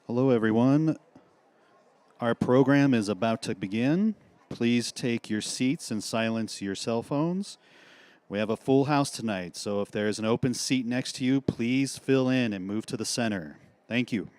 Hello, everyone. Our program is about to begin. Please take your seats and silence your cell phones. We have a full house tonight, so if there's an open seat next to you, please fill in and move to the center. Thank you.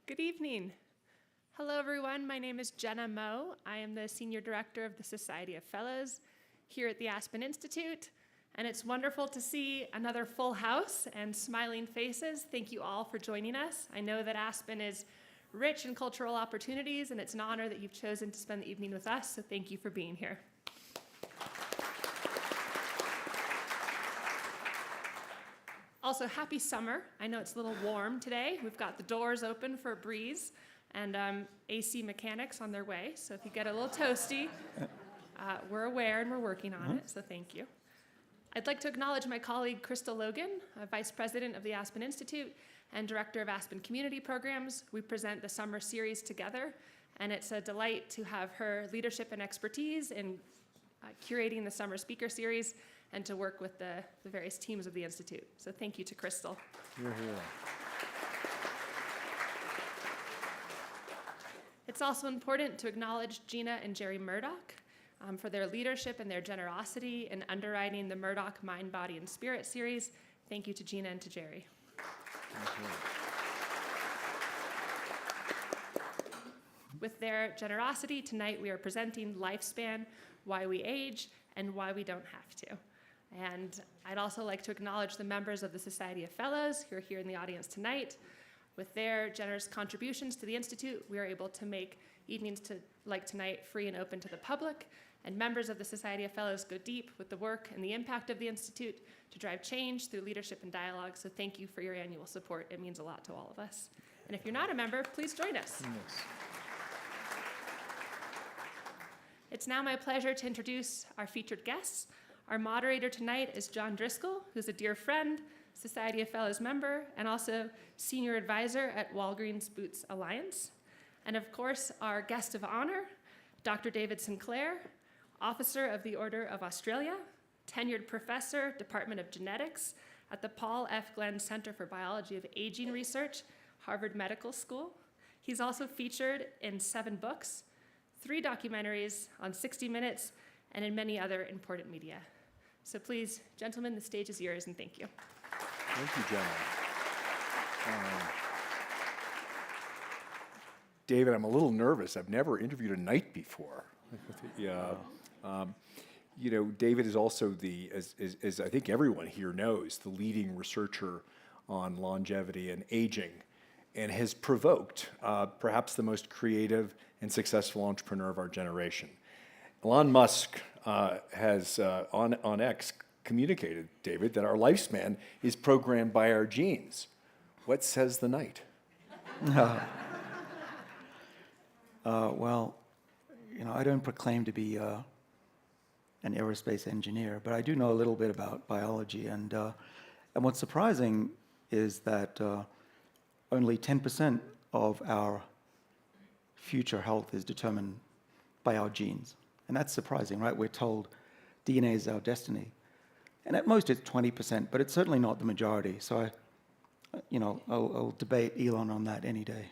Good evening. Hello, everyone. My name is Jenna Moe. I am the Senior Director of the Society of Fellows here at the Aspen Institute, and it's wonderful to see another full house and smiling faces. Thank you all for joining us. I know that Aspen is rich in cultural opportunities, and it's an honor that you've chosen to spend the evening with us, so thank you for being here. Also, happy summer. I know it's a little warm today. We've got the doors open for a breeze and AC mechanics on their way. So if you get a little toasty, we're aware and we're working on it, so thank you. I'd like to acknowledge my colleague, Crystal Logan, Vice President of the Aspen Institute and Director of Aspen Community Programs. We present the summer series together, and it's a delight to have her leadership and expertise in curating the summer speaker series and to work with the various teams of the Institute. So thank you to Crystal. You're here. It's also important to acknowledge Gina and Jerry Murdock for their leadership and their generosity in underwriting the Murdock Mind, Body, and Spirit series. Thank you to Gina and to Jerry. With their generosity, tonight we are presenting Lifespan, Why We Age, and Why We Don't Have to. And I'd also like to acknowledge the members of the Society of Fellows who are here in the audience tonight. With their generous contributions to the Institute, we are able to make evenings like tonight free and open to the public. And members of the Society of Fellows go deep with the work and the impact of the Institute to drive change through leadership and dialogue. So thank you for your annual support. It means a lot to all of us. And if you're not a member, please join us. Yes. It's now my pleasure to introduce our featured guests. Our moderator tonight is John Driscoll, who's a dear friend, Society of Fellows member, and also senior advisor at Walgreens Boots Alliance. And of course, our guest of honor, Dr. David Sinclair, officer of the Order of Australia, tenured professor, Department of Genetics at the Paul F. Glenn Center for Biology of Aging Research, Harvard Medical School. He's also featured in 7 books, 3 documentaries on 60 Minutes, and in many other important media. So please, gentlemen, the stage is yours, and thank you. Thank you, Jenna. David, I'm a little nervous. I've never interviewed a knight before. David is also as I think everyone here knows, the leading researcher on longevity and aging, and has provoked perhaps the most creative and successful entrepreneur of our generation. Elon Musk has, on X, communicated, David, that our lifespan is programmed by our genes. What says the knight? Well, I don't proclaim to be an aerospace engineer, but I do know a little bit about biology. And what's surprising is that only 10% of our future health is determined by our genes. And that's surprising, right? We're told DNA is our destiny. And at most it's 20%, but it's certainly not the majority. So I'll debate Elon on that any day.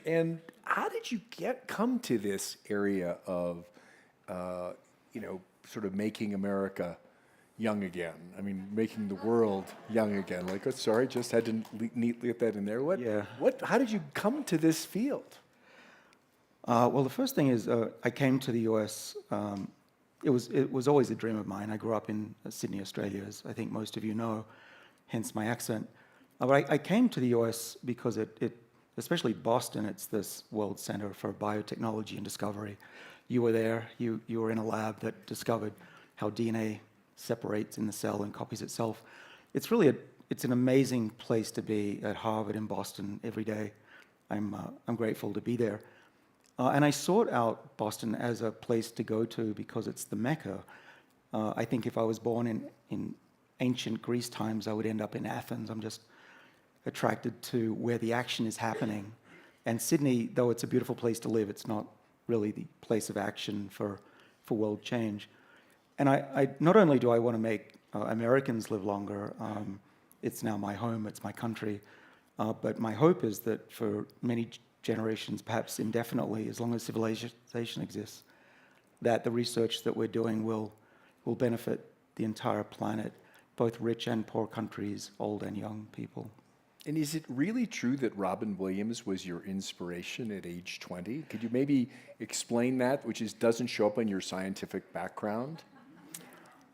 And how did you come to this area of, sort of making America young again? I mean, making the world young again. Sorry, just had to neatly get that in there. How did you come to this field? Well, the first thing is I came to the US. It was always a dream of mine. I grew up in Sydney, Australia, as I think most of you know. hence my accent. But I came to the US because especially Boston, it's this world center for biotechnology and discovery. You were there, you were in a lab that discovered how DNA separates in the cell and copies itself. It's really it's an amazing place to be at Harvard in Boston every day. I'm grateful to be there. And I sought out Boston as a place to go to because it's the Mecca. I think if I was born in ancient Greece times, I would end up in Athens. I'm just attracted to where the action is happening. And Sydney, though it's a beautiful place to live, it's not really the place of action for world change. And I not only do I want to make Americans live longer, it's now my home, it's my country, but my hope is that for many generations, perhaps indefinitely, as long as civilization exists, that the research that we're doing will benefit the entire planet, both rich and poor countries, old and young people. And is it really true that Robin Williams was your inspiration at age 20? Could you maybe explain that, which doesn't show up in your scientific background?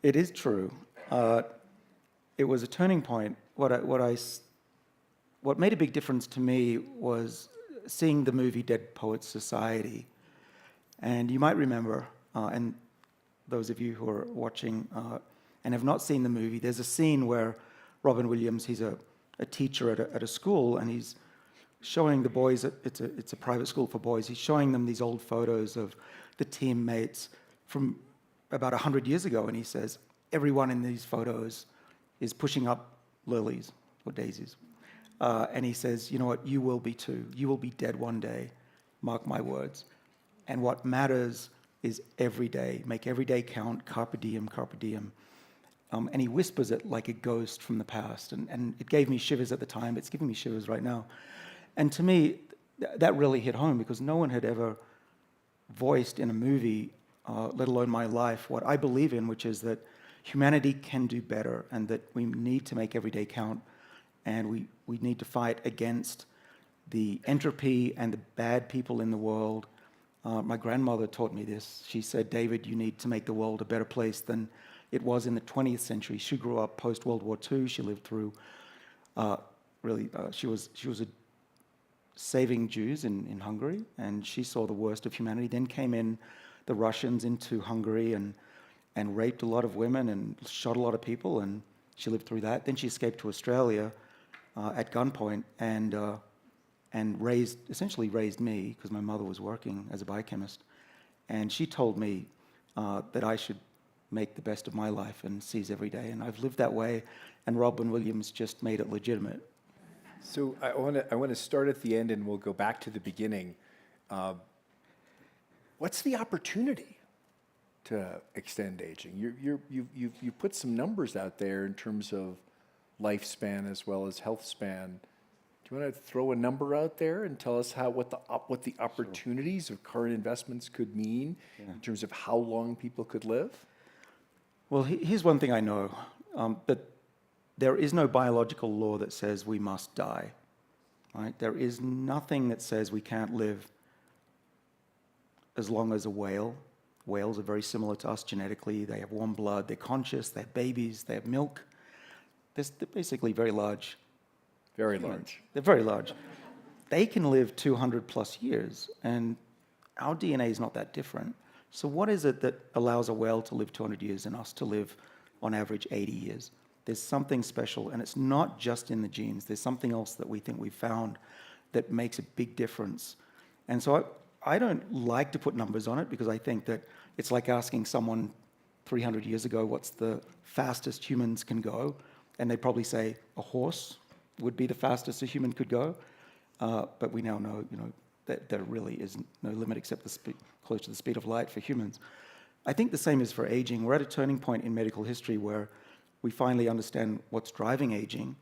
It is true. It was a turning point. What made a big difference to me was seeing the movie Dead Poets Society. And you might remember, and those of you who are watching and have not seen the movie, there's a scene where Robin Williams, he's a teacher at a school, and he's showing the boys, it's a private school for boys, he's showing them these old photos of the teammates from about 100 years ago, and he says, everyone in these photos is pushing up lilies or daisies. And he says, you know what, you will be too. You will be dead one day, mark my words. And what matters is every day. Make every day count, carpe diem, carpe diem. And he whispers it like a ghost from the past. And it gave me shivers at the time. It's giving me shivers right now. And to me, that really hit home because no one had ever voiced in a movie, let alone my life, what I believe in, which is that humanity can do better and that we need to make every day count. And we need to fight against the entropy and the bad people in the world. My grandmother taught me this. She said, David, you need to make the world a better place than it was in the 20th century. She grew up post-World War II. She lived through, she was saving Jews in Hungary, and she saw the worst of humanity. Then came in the Russians into Hungary and raped a lot of women and shot a lot of people, and she lived through that. Then she escaped to Australia at gunpoint and essentially raised me because my mother was working as a biochemist. And she told me that I should make the best of my life and seize every day. And I've lived that way, and Robin Williams just made it legitimate. So I want to start at the end, and we'll go back to the beginning. What's the opportunity to extend aging? You put some numbers out there in terms of lifespan as well as health span. Do you want to throw a number out there and tell us what the opportunities of current investments could mean in terms of how long people could live? Well, here's one thing I know, that there is no biological law that says we must die, right? There is nothing that says we can't live as long as a whale. Whales are very similar to us genetically. They have warm blood, they're conscious, they have babies, they have milk. They're basically very large. Very large. They're very large. They can live 200 plus years, and our DNA is not that different. So what is it that allows a whale to live 200 years and us to live on average 80 years? There's something special, and it's not just in the genes. There's something else that we think we've found that makes a big difference. And so I don't like to put numbers on it because I think that it's like asking someone 300 years ago what's the fastest humans can go, and they'd probably say a horse would be the fastest a human could go. But we now know, that there really is no limit except close to the speed of light for humans. I think the same is for aging. We're at a turning point in medical history where we finally understand what's driving aging,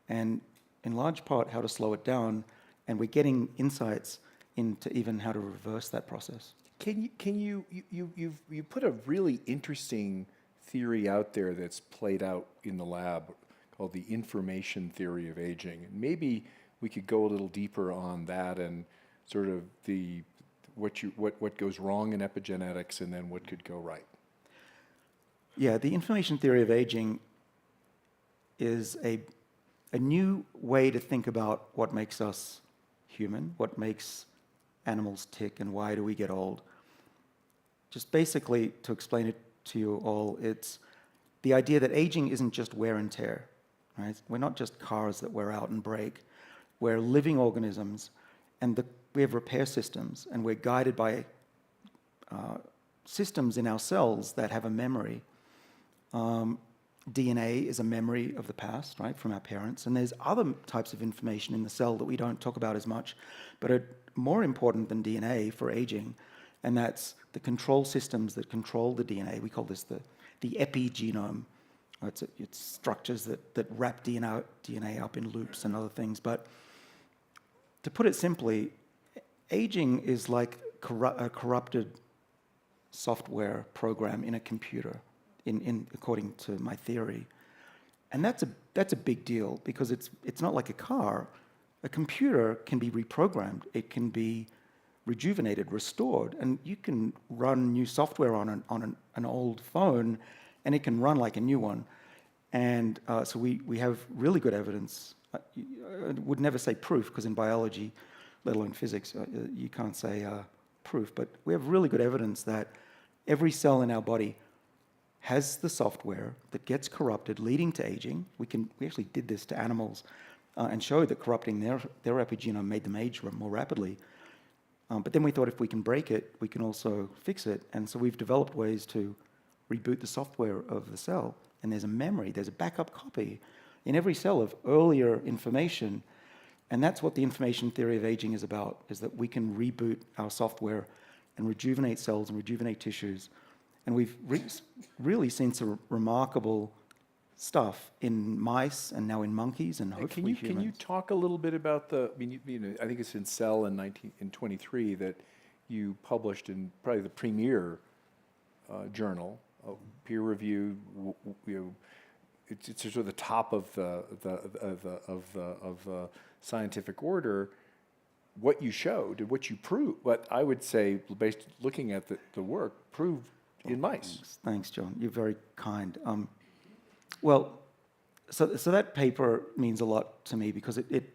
and in large part how to slow it down, and we're getting insights into even how to reverse that process. You put a really interesting theory out there that's played out in the lab called the information theory of aging. And maybe we could go a little deeper on that and sort of what goes wrong in epigenetics and then what could go right. Yeah, the information theory of aging is a a new way to think about what makes us human, what makes animals tick, and why do we get old. Just basically, to explain it to you all, it's the idea that aging isn't just wear and tear, right? We're not just cars that wear out and break. We're living organisms, and we have repair systems, and we're guided by systems in our cells that have a memory. DNA is a memory of the past, right, from our parents, and there's other types of information in the cell that we don't talk about as much, but are more important than DNA for aging, and that's the control systems that control the DNA. We call this the epigenome. It's structures that wrap DNA up in loops and other things. But to put it simply, aging is like a corrupted software program in a computer, according to my theory. And that's a big deal, because it's not like a car. A computer can be reprogrammed. It can be rejuvenated, restored, and you can run new software on an old phone, and it can run like a new one. And so we have really good evidence. I would never say proof, because in biology, let alone physics, you can't say proof, but we have really good evidence that every cell in our body has the software that gets corrupted, leading to aging. We actually did this to animals and showed that corrupting their epigenome made them age more rapidly. But then we thought, if we can break it, we can also fix it. And so we've developed ways to reboot the software of the cell. And there's a memory, there's a backup copy in every cell of earlier information. And that's what the information theory of aging is about, is that we can reboot our software and rejuvenate cells and rejuvenate tissues. And we've really seen some remarkable stuff in mice and now in monkeys and hopefully humans. Can you talk a little bit about I think it's in Cell in 23 that you published in probably the premier journal, peer reviewed. It's sort of the top of the scientific order. What you showed and what you proved, what I would say, based looking at the work, proved in mice. Thanks, John. You're very kind. Well, so that paper means a lot to me, because it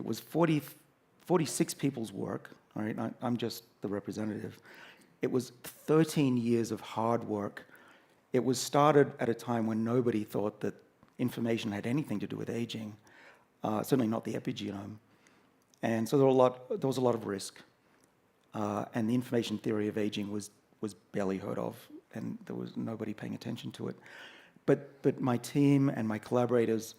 was 46 people's work. All right, I'm just the representative. It was 13 years of hard work. It was started at a time when nobody thought that information had anything to do with aging, certainly not the epigenome. And so there was a lot of risk. And the information theory of aging was barely heard of, and there was nobody paying attention to it. But my team and my collaborators,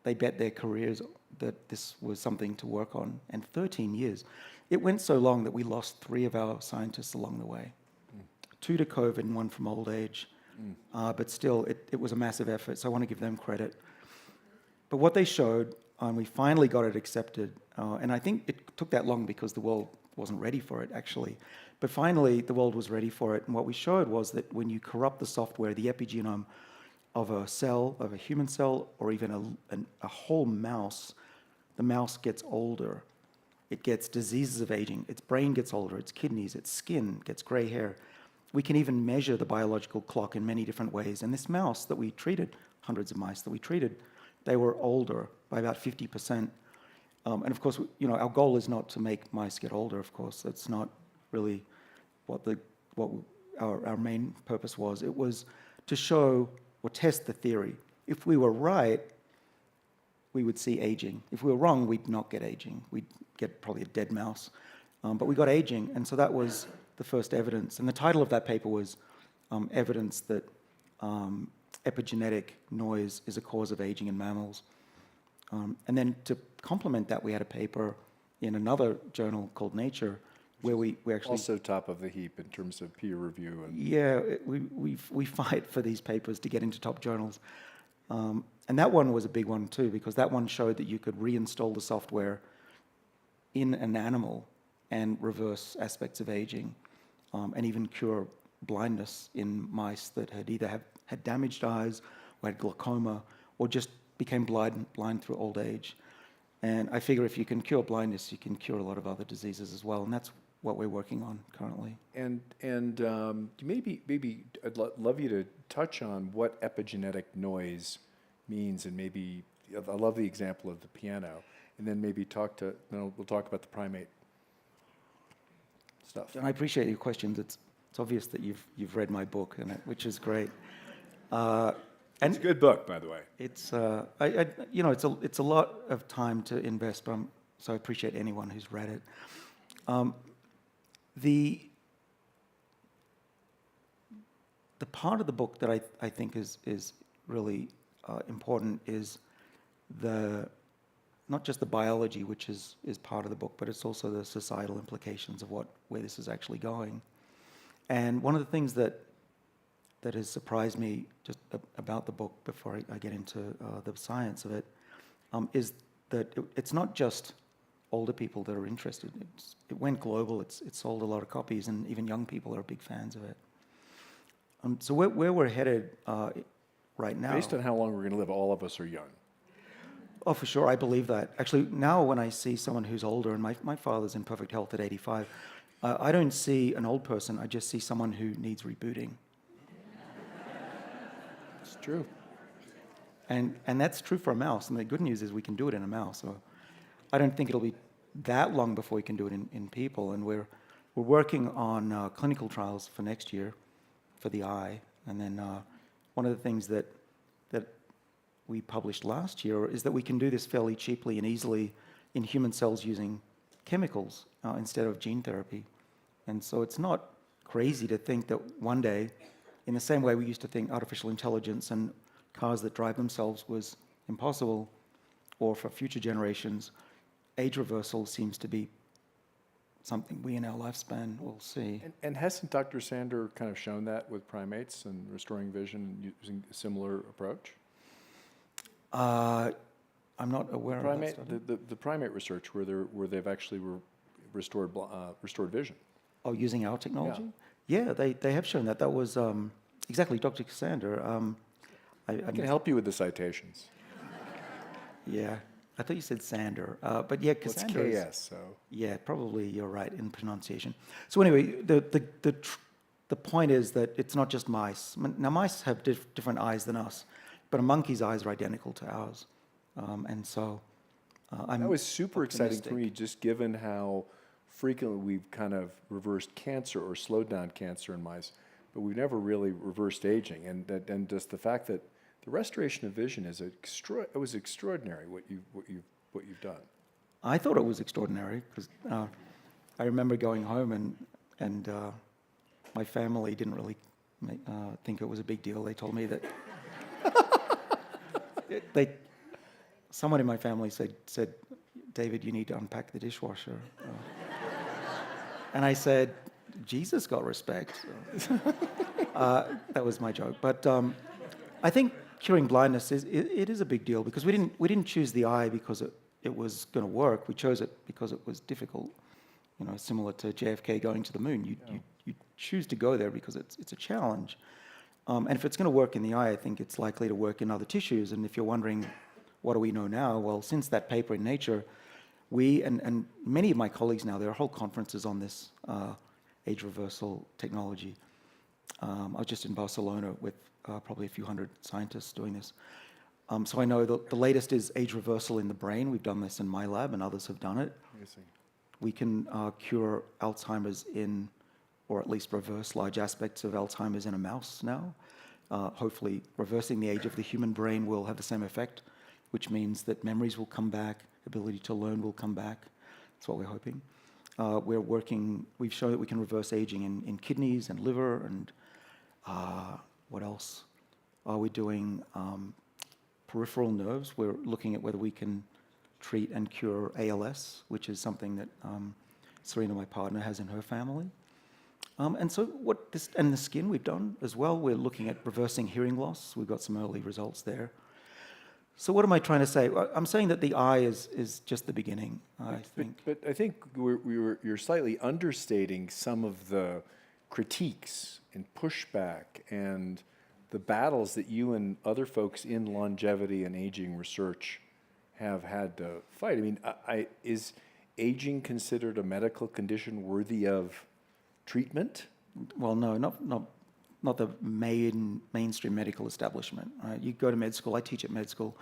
they bet their careers that this was something to work on. And 13 years. It went so long that we lost 3 of our scientists along the way. 2 to COVID and 1 from old age. But still, it was a massive effort, so I want to give them credit. But what they showed, and we finally got it accepted, and I think it took that long because the world wasn't ready for it, actually. But finally, the world was ready for it, and what we showed was that when you corrupt the software, the epigenome of a cell, of a human cell, or even a whole mouse, the mouse gets older. It gets diseases of aging. Its brain gets older, its kidneys, its skin gets gray hair. We can even measure the biological clock in many different ways. And this mouse that we treated, hundreds of mice that we treated, they were older by about 50%. And of course, our goal is not to make mice get older, of course. That's not really what our main purpose was. It was to show or test the theory. If we were right, we would see aging. If we were wrong, we'd not get aging. We'd get probably a dead mouse. But we got aging, and so that was the first evidence. And the title of that paper was Evidence That Epigenetic Noise is a Cause of Aging in Mammals. And then to complement that, we had a paper in another journal called Nature, where we actually... Also top of the heap in terms of peer review. Yeah, we fight for these papers to get into top journals. And that one was a big one too, because that one showed that you could reinstall the software in an animal and reverse aspects of aging, and even cure blindness in mice that had either had damaged eyes, or had glaucoma, or just became blind through old age. And I figure if you can cure blindness, you can cure a lot of other diseases as well, and that's what we're working on currently. And maybe I'd love you to touch on what epigenetic noise means, and maybe I love the example of the piano, and then maybe we'll talk about the primate stuff. And I appreciate your questions. It's obvious that you've read my book, which is great. It's a good book, by the way. It's it's a lot of time to invest, so I appreciate anyone who's read it. The part of the book that I think is really important is not just the biology, which is part of the book, but it's also the societal implications of where this is actually going. And one of the things that has surprised me just about the book before I get into the science of it is that it's not just older people that are interested. It went global. It sold a lot of copies, and even young people are big fans of it. So where we're headed right now... Based on how long we're going to live, all of us are young. Oh, for sure. I believe that. Actually, now when I see someone who's older, and my father's in perfect health at 85, I don't see an old person. I just see someone who needs rebooting. It's true. And that's true for a mouse. And the good news is we can do it in a mouse. So I don't think it'll be that long before we can do it in people. And we're working on clinical trials for next year for the eye. And then one of the things that we published last year is that we can do this fairly cheaply and easily in human cells using chemicals instead of gene therapy. And so it's not crazy to think that one day, in the same way we used to think artificial intelligence and cars that drive themselves was impossible, or for future generations, age reversal seems to be something we in our lifespan will see. And hasn't Dr. Sander kind of shown that with primates and restoring vision using a similar approach? I'm not aware of that study. The primate research where they've actually restored vision. Oh, using our technology? Yeah, they have shown that. That was exactly Dr. Sander. I can help you with the citations. Yeah, I thought you said Sander, but yeah, Cassandra. It's KS, so. Yeah, probably you're right in pronunciation. So anyway, the point is that it's not just mice. Now mice have different eyes than us, but a monkey's eyes are identical to ours, and so That was super exciting optimistic. for me, just given how frequently we've kind of reversed cancer or slowed down cancer in mice, but we've never really reversed aging, and just the fact that the restoration of vision is it was extraordinary what you've done. I thought it was extraordinary because I remember going home and my family didn't really think it was a big deal. They told me that someone in my family said, David, you need to unpack the dishwasher. And I said, Jesus got respect. So, that was my joke. But I think curing blindness is a big deal because we didn't choose the eye because it was going to work. We chose it because it was difficult. You know, similar to JFK going to the moon. You choose to go there because it's a challenge. And if it's going to work in the eye, I think it's likely to work in other tissues. And if you're wondering, what do we know now? Well, since that paper in Nature, we and many of my colleagues now, there are whole conferences on this age reversal technology. I was just in Barcelona with probably a few hundred scientists doing this. So I know the latest is age reversal in the brain. We've done this in my lab, and others have done it. Amazing. We can cure Alzheimer's or at least reverse large aspects of Alzheimer's in a mouse now. Hopefully, reversing the age of the human brain will have the same effect, which means that memories will come back, ability to learn will come back. That's what we're hoping. We've shown that we can reverse aging in kidneys and liver, and what else? We're doing peripheral nerves. We're looking at whether we can treat and cure ALS, which is something that Serena, my partner, has in her family. And so and the skin we've done as well. We're looking at reversing hearing loss. We've got some early results there. So what am I trying to say? I'm saying that the eye is just the beginning, I think. But I think you're slightly understating some of the critiques and pushback and the battles that you and other folks in longevity and aging research have had to fight. I mean, is aging considered a medical condition worthy of treatment? Well, no, not the mainstream medical establishment. Right? You go to med school. I teach at med school.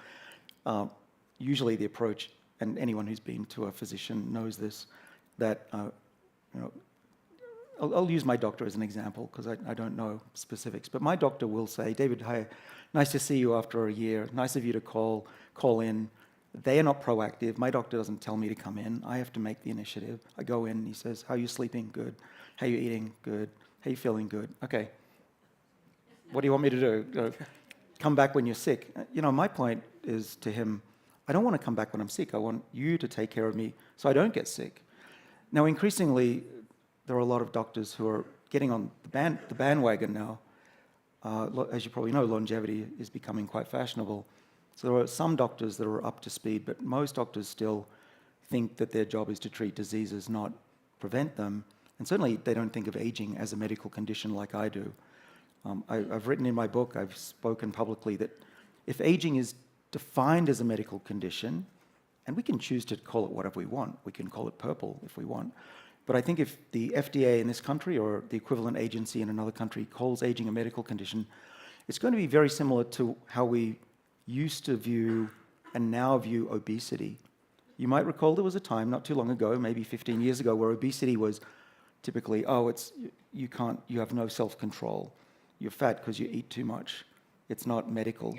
usually the approach, and anyone who's been to a physician knows this, that you know, I'll use my doctor as an example because I don't know specifics, but my doctor will say, David, hi, nice to see you after a year. Nice of you to call in. They are not proactive. My doctor doesn't tell me to come in. I have to make the initiative. I go in, he says, how are you sleeping? Good. How are you eating? Good. How are you feeling? Good. Okay. What do you want me to do? Come back when you're sick. My point is to him, I don't want to come back when I'm sick. I want you to take care of me so I don't get sick. Now, increasingly, there are a lot of doctors who are getting on the bandwagon now. As you probably know, longevity is becoming quite fashionable. So there are some doctors that are up to speed, but most doctors still think that their job is to treat diseases, not prevent them. And certainly they don't think of aging as a medical condition like I do. I've written in my book, I've spoken publicly, that if aging is defined as a medical condition, and we can choose to call it whatever we want, we can call it purple if we want, but I think if the FDA in this country or the equivalent agency in another country calls aging a medical condition, it's going to be very similar to how we used to view and now view obesity. You might recall there was a time not too long ago, maybe 15 years ago, where obesity was typically, you have no self-control. You're fat because you eat too much. It's not medical.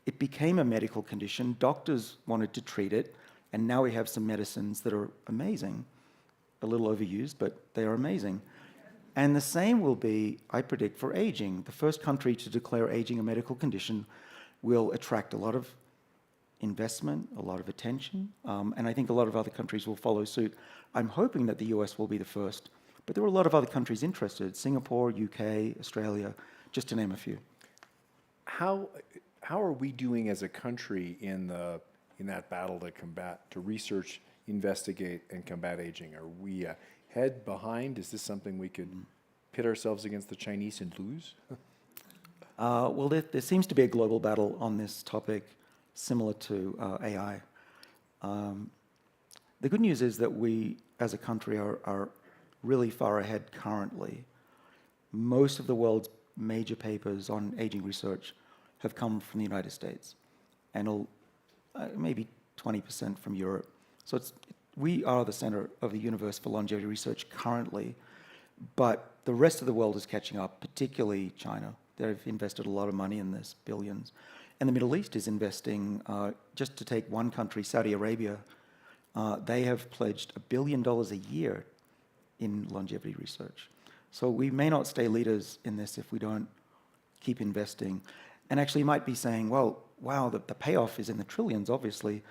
It became a medical condition. Doctors wanted to treat it, and now we have some medicines that are amazing. A little overused, but they are amazing. And the same will be, I predict, for aging. The first country to declare aging a medical condition will attract a lot of investment, a lot of attention, and I think a lot of other countries will follow suit. I'm hoping that the US will be the first, but there are a lot of other countries interested, Singapore, UK, Australia, just to name a few. How are we doing as a country in that battle to research, investigate, and combat aging? Are we ahead, behind? Is this something we could pit ourselves against the Chinese and lose? Well, there seems to be a global battle on this topic, similar to AI. The good news is that we, as a country, are really far ahead currently. Most of the world's major papers on aging research have come from the United States, and maybe 20% from Europe. So we are the center of the universe for longevity research currently, but the rest of the world is catching up, particularly China. They've invested a lot of money in this, billions. And the Middle East is investing, just to take one country, Saudi Arabia, they have pledged $1 billion a year in longevity research. So we may not stay leaders in this if we don't keep investing. And actually you might be saying, well, wow, the payoff is in the trillions, obviously.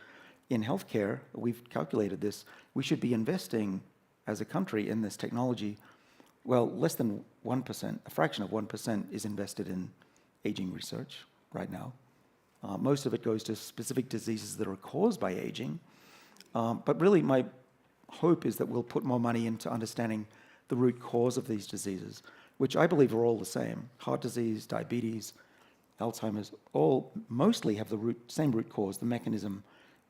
In healthcare, we've calculated this. We should be investing as a country in this technology. Well, less than 1%, a fraction of 1% is invested in aging research right now. Most of it goes to specific diseases that are caused by aging. But really, my hope is that we'll put more money into understanding the root cause of these diseases, which I believe are all the same. Heart disease, diabetes, Alzheimer's, all mostly have the same root cause, the mechanism,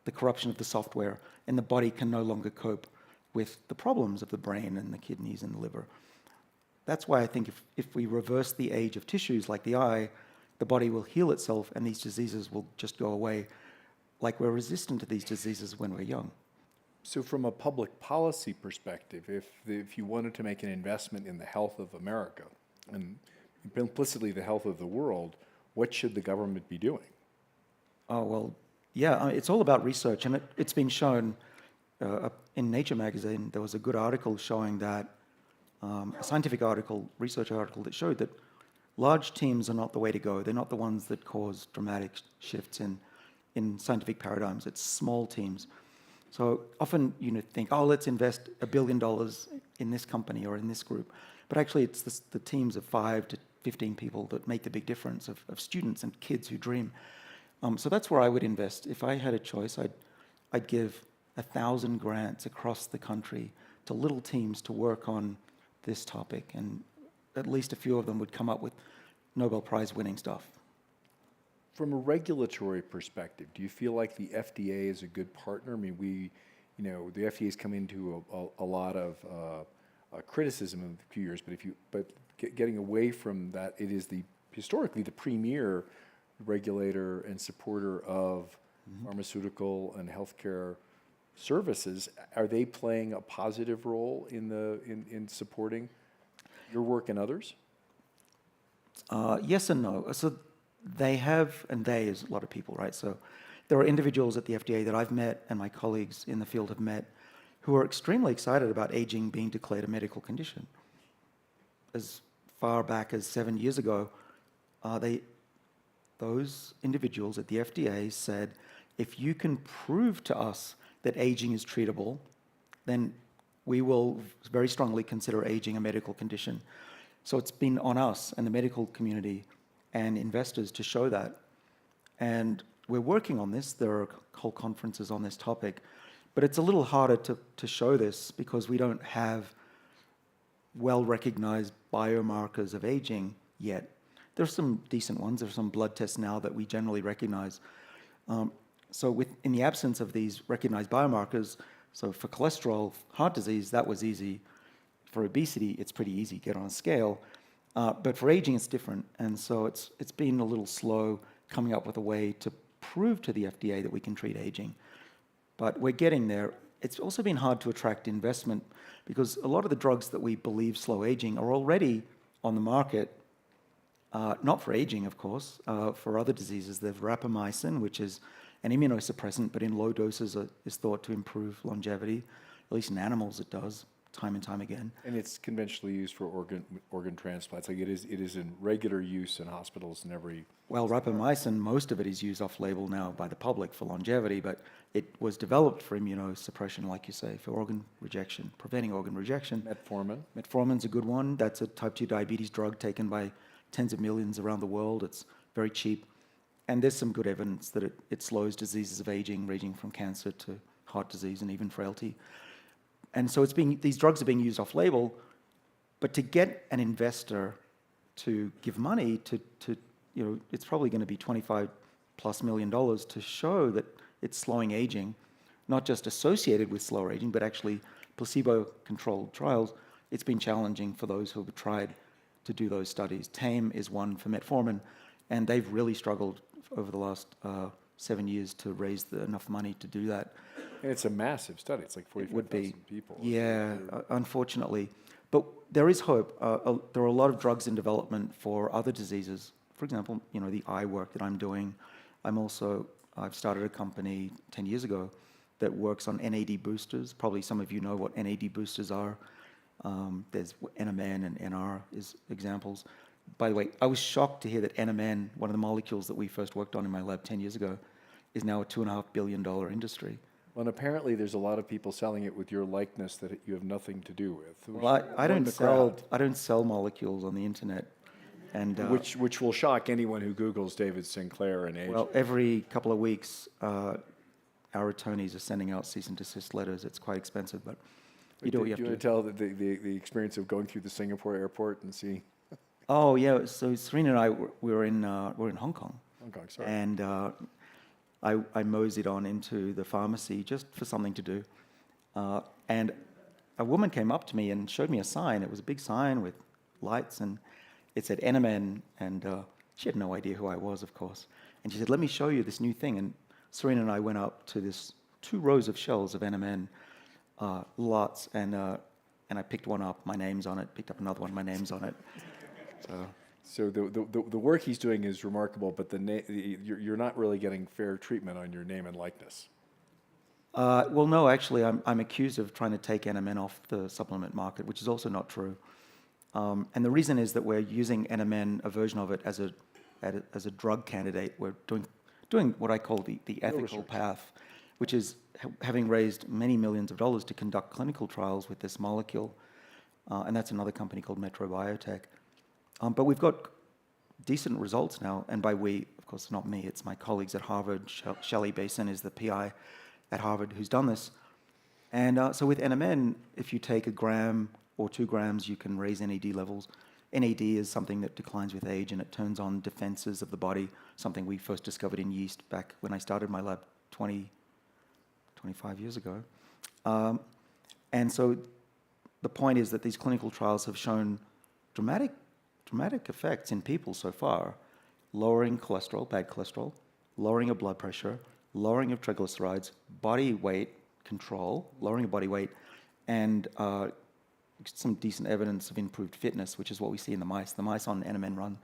the corruption of the software, and the body can no longer cope with the problems of the brain and the kidneys and the liver. That's why I think if we reverse the age of tissues like the eye, the body will heal itself and these diseases will just go away, like we're resistant to these diseases when we're young. So from a public policy perspective, if you wanted to make an investment in the health of America and implicitly the health of the world, what should the government be doing? Oh, well, yeah, it's all about research, and it's been shown in Nature magazine. There was a good article showing that, a scientific article, research article that showed that large teams are not the way to go. They're not the ones that cause dramatic shifts in scientific paradigms. It's small teams. So often you think, oh, let's invest $1 billion in this company or in this group. But actually it's the teams of 5 to 15 people that make the big difference, of students and kids who dream. So that's where I would invest. If I had a choice, I'd give 1,000 grants across the country to little teams to work on this topic, and at least a few of them would come up with Nobel Prize winning stuff. From a regulatory perspective, do you feel like the FDA is a good partner? I mean, the FDA has come into a lot of criticism in a few years, but getting away from that, it is historically the premier regulator and supporter of pharmaceutical and healthcare services, are they playing a positive role in supporting your work and others? Yes and no. So they have, and they is a lot of people, right? So there are individuals at the FDA that I've met and my colleagues in the field have met who are extremely excited about aging being declared a medical condition. As far back as 7 years ago, those individuals at the FDA said, if you can prove to us that aging is treatable, then we will very strongly consider aging a medical condition. So it's been on us and the medical community and investors to show that. And we're working on this. There are whole conferences on this topic. But it's a little harder to show this because we don't have well-recognized biomarkers of aging yet. There's some decent ones. There's some blood tests now that we generally recognize. So in the absence of these recognized biomarkers, so for cholesterol, heart disease, that was easy. For obesity, it's pretty easy, get on a scale. But for aging, it's different. And so it's been a little slow coming up with a way to prove to the FDA that we can treat aging. But we're getting there. It's also been hard to attract investment because a lot of the drugs that we believe slow aging are already on the market, not for aging, of course, for other diseases. There's rapamycin, which is an immunosuppressant, but in low doses is thought to improve longevity. At least in animals it does, time and time again. And it's conventionally used for organ transplants. Like it is in regular use in hospitals and every... Well, rapamycin, most of it is used off-label now by the public for longevity, but it was developed for immunosuppression, like you say, for organ rejection, preventing organ rejection. Metformin. Metformin's a good one. That's a type 2 diabetes drug taken by tens of millions around the world. It's very cheap. And there's some good evidence that it slows diseases of aging, ranging from cancer to heart disease and even frailty. And so these drugs are being used off-label, but to get an investor to give money to it's probably going to be $25+ million to show that it's slowing aging, not just associated with slower aging, but actually placebo-controlled trials. It's been challenging for those who have tried to do those studies. TAME is one for metformin, and they've really struggled over the last 7 years to raise enough money to do that. And it's a massive study. It's like 45,000 people. Yeah, unfortunately. But there is hope. There are a lot of drugs in development for other diseases. For example, the eye work that I'm doing. I've started a company 10 years ago that works on NAD boosters. Probably some of you know what NAD boosters are. There's NMN and NR is examples. By the way, I was shocked to hear that NMN, one of the molecules that we first worked on in my lab 10 years ago, is now a $2.5 billion industry. Well, and apparently there's a lot of people selling it with your likeness that you have nothing to do with. Well, I don't sell molecules on the internet. And which will shock anyone who Googles David Sinclair and age. Well, every couple of weeks, our attorneys are sending out cease and desist letters. It's quite expensive, but you do what you have to do. Do you want to tell the experience of going through the Singapore airport and see? Oh yeah, so Serena and I we're in Hong Kong. Hong Kong, sorry. And I moseyed on into the pharmacy just for something to do, and a woman came up to me and showed me a sign. It was a big sign with lights and it said NMN, and she had no idea who I was, of course. And she said, "Let me show you this new thing." And Serena and I went up to this 2 rows of shelves of NMN, lots, and I picked one up, my name's on it. Picked up another one, my name's on it. So the work he's doing is remarkable, but you're not really getting fair treatment on your name and likeness. Well, no, actually, I'm accused of trying to take NMN off the supplement market, which is also not true. And the reason is that we're using NMN, a version of it, as a drug candidate. We're doing what I call the ethical path, which is having raised many millions of dollars to conduct clinical trials with this molecule. And that's another company called Metro Biotech. But we've got decent results now, and by we, of course, not me, it's my colleagues at Harvard. Shelley Basin is the PI at Harvard who's done this. And so with NMN, if you take 1 gram or 2 grams, you can raise NAD levels. NAD is something that declines with age, and it turns on defenses of the body, something we first discovered in yeast back when I started my lab 25 years ago. And so the point is that these clinical trials have shown dramatic effects in people so far, lowering cholesterol, bad cholesterol, lowering of blood pressure, lowering of triglycerides, body weight control, lowering of body weight, and some decent evidence of improved fitness, which is what we see in the mice. The mice on NMN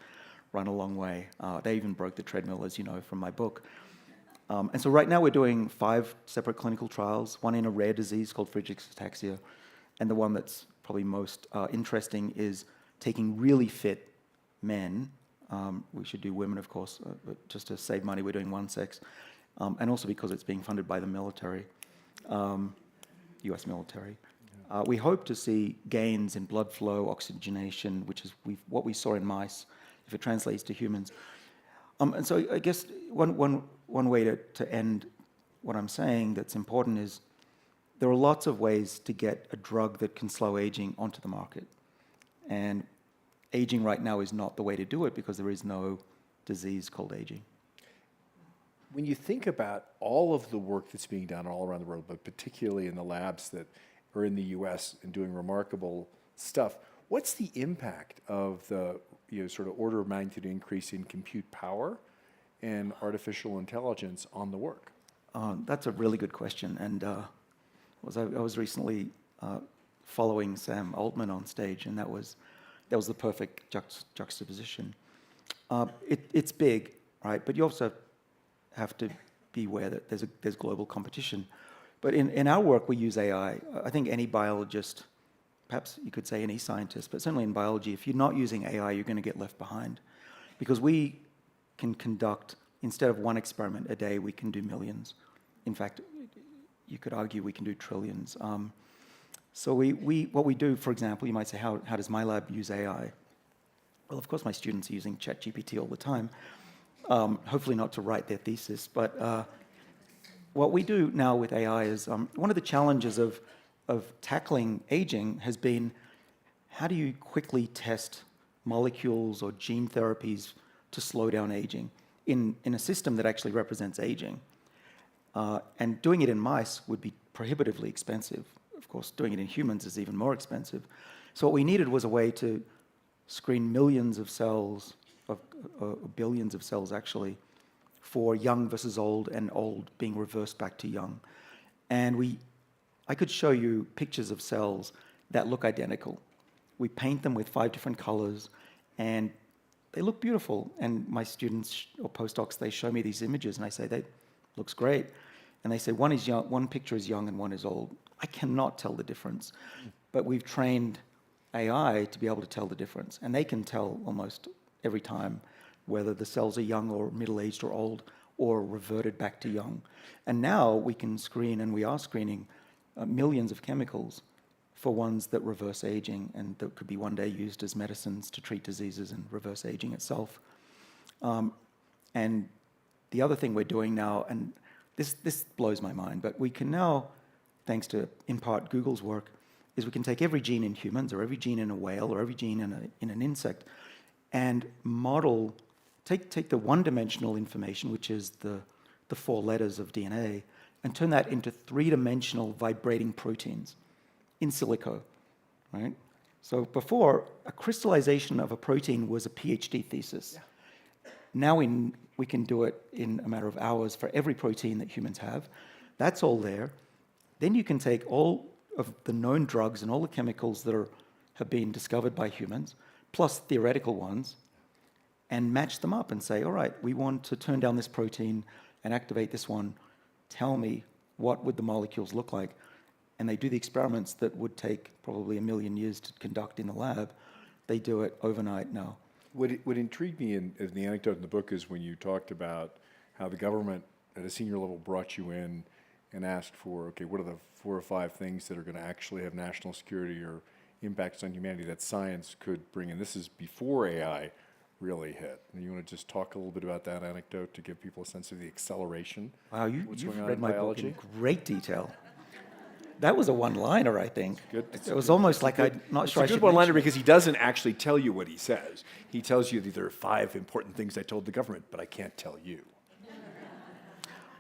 run a long way. They even broke the treadmill, as you know from my book. And so right now we're doing 5 separate clinical trials, one in a rare disease called Friedreich's ataxia, and the one that's probably most interesting is taking really fit men. We should do women, of course, but just to save money, we're doing one sex, and also because it's being funded by the military, U.S. military. We hope to see gains in blood flow, oxygenation, which is what we saw in mice, if it translates to humans. And so I guess one way to end what I'm saying that's important is there are lots of ways to get a drug that can slow aging onto the market. And aging right now is not the way to do it because there is no disease called aging. When you think about all of the work that's being done all around the world, but particularly in the labs that are in the U.S. and doing remarkable stuff, what's the impact of the sort of order of magnitude increase in compute power and artificial intelligence on the work? That's a really good question. And I was recently following Sam Altman on stage, and that was the perfect juxtaposition. It's big, right? But you also have to be aware that there's global competition. But in our work, we use AI. I think any biologist, perhaps you could say any scientist, but certainly in biology, if you're not using AI, you're going to get left behind. Because we can conduct, instead of one experiment a day, we can do millions. In fact, you could argue we can do trillions. So what we do, for example, you might say, how does my lab use AI? Well, of course, my students are using ChatGPT all the time, hopefully not to write their thesis. But what we do now with AI is, one of the challenges of tackling aging has been, how do you quickly test molecules or gene therapies to slow down aging in a system that actually represents aging? And doing it in mice would be prohibitively expensive. Of course, doing it in humans is even more expensive. So what we needed was a way to screen millions of cells, billions of cells actually, for young versus old and old being reversed back to young. And I could show you pictures of cells that look identical. We paint them with 5 different colors, and they look beautiful. And my students or postdocs, they show me these images, and I say, that looks great. And they say, one picture is young and one is old. I cannot tell the difference. But we've trained AI to be able to tell the difference. And they can tell almost every time whether the cells are young or middle-aged or old or reverted back to young. And now we can screen, and we are screening, millions of chemicals for ones that reverse aging and that could be one day used as medicines to treat diseases and reverse aging itself. And the other thing we're doing now, and this blows my mind, but we can now, thanks to, in part, Google's work, is we can take every gene in humans or every gene in a whale or every gene in an insect and model, take the one-dimensional information, which is the 4 letters of DNA, and turn that into 3-dimensional vibrating proteins in silico, right? So before, a crystallization of a protein was a PhD thesis. Yeah. Now we can do it in a matter of hours for every protein that humans have. That's all there. Then you can take all of the known drugs and all the chemicals that have been discovered by humans, plus theoretical ones, and match them up and say, all right, we want to turn down this protein and activate this one. Tell me, what would the molecules look like? And they do the experiments that would take probably 1 million years to conduct in the lab. They do it overnight now. What intrigued me in the anecdote in the book is when you talked about how the government at a senior level brought you in and asked for, okay, what are the 4 or 5 things that are going to actually have national security or impacts on humanity that science could bring in? This is before AI really hit. And you want to just talk a little bit about that anecdote to give people a sense of the acceleration? Wow, what's you've going on read in my biology? book in great detail. That was a one-liner, I think. Good. It was almost like I'm not sure I It's a should good one-liner mention it. because he doesn't actually tell you what he says. He tells you that there are 5 important things I told the government, but I can't tell you.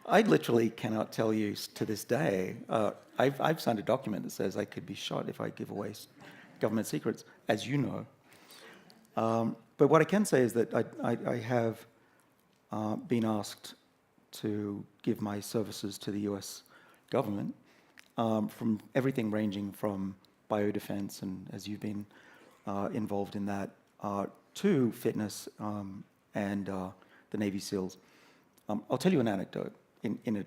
I literally cannot tell you to this day. I've signed a document that says I could be shot if I give away government secrets, as you know. But what I can say is that I have been asked to give my services to the US government, from everything ranging from biodefense, and as you've been involved in that, to fitness and the Navy SEALs. I'll tell you an anecdote in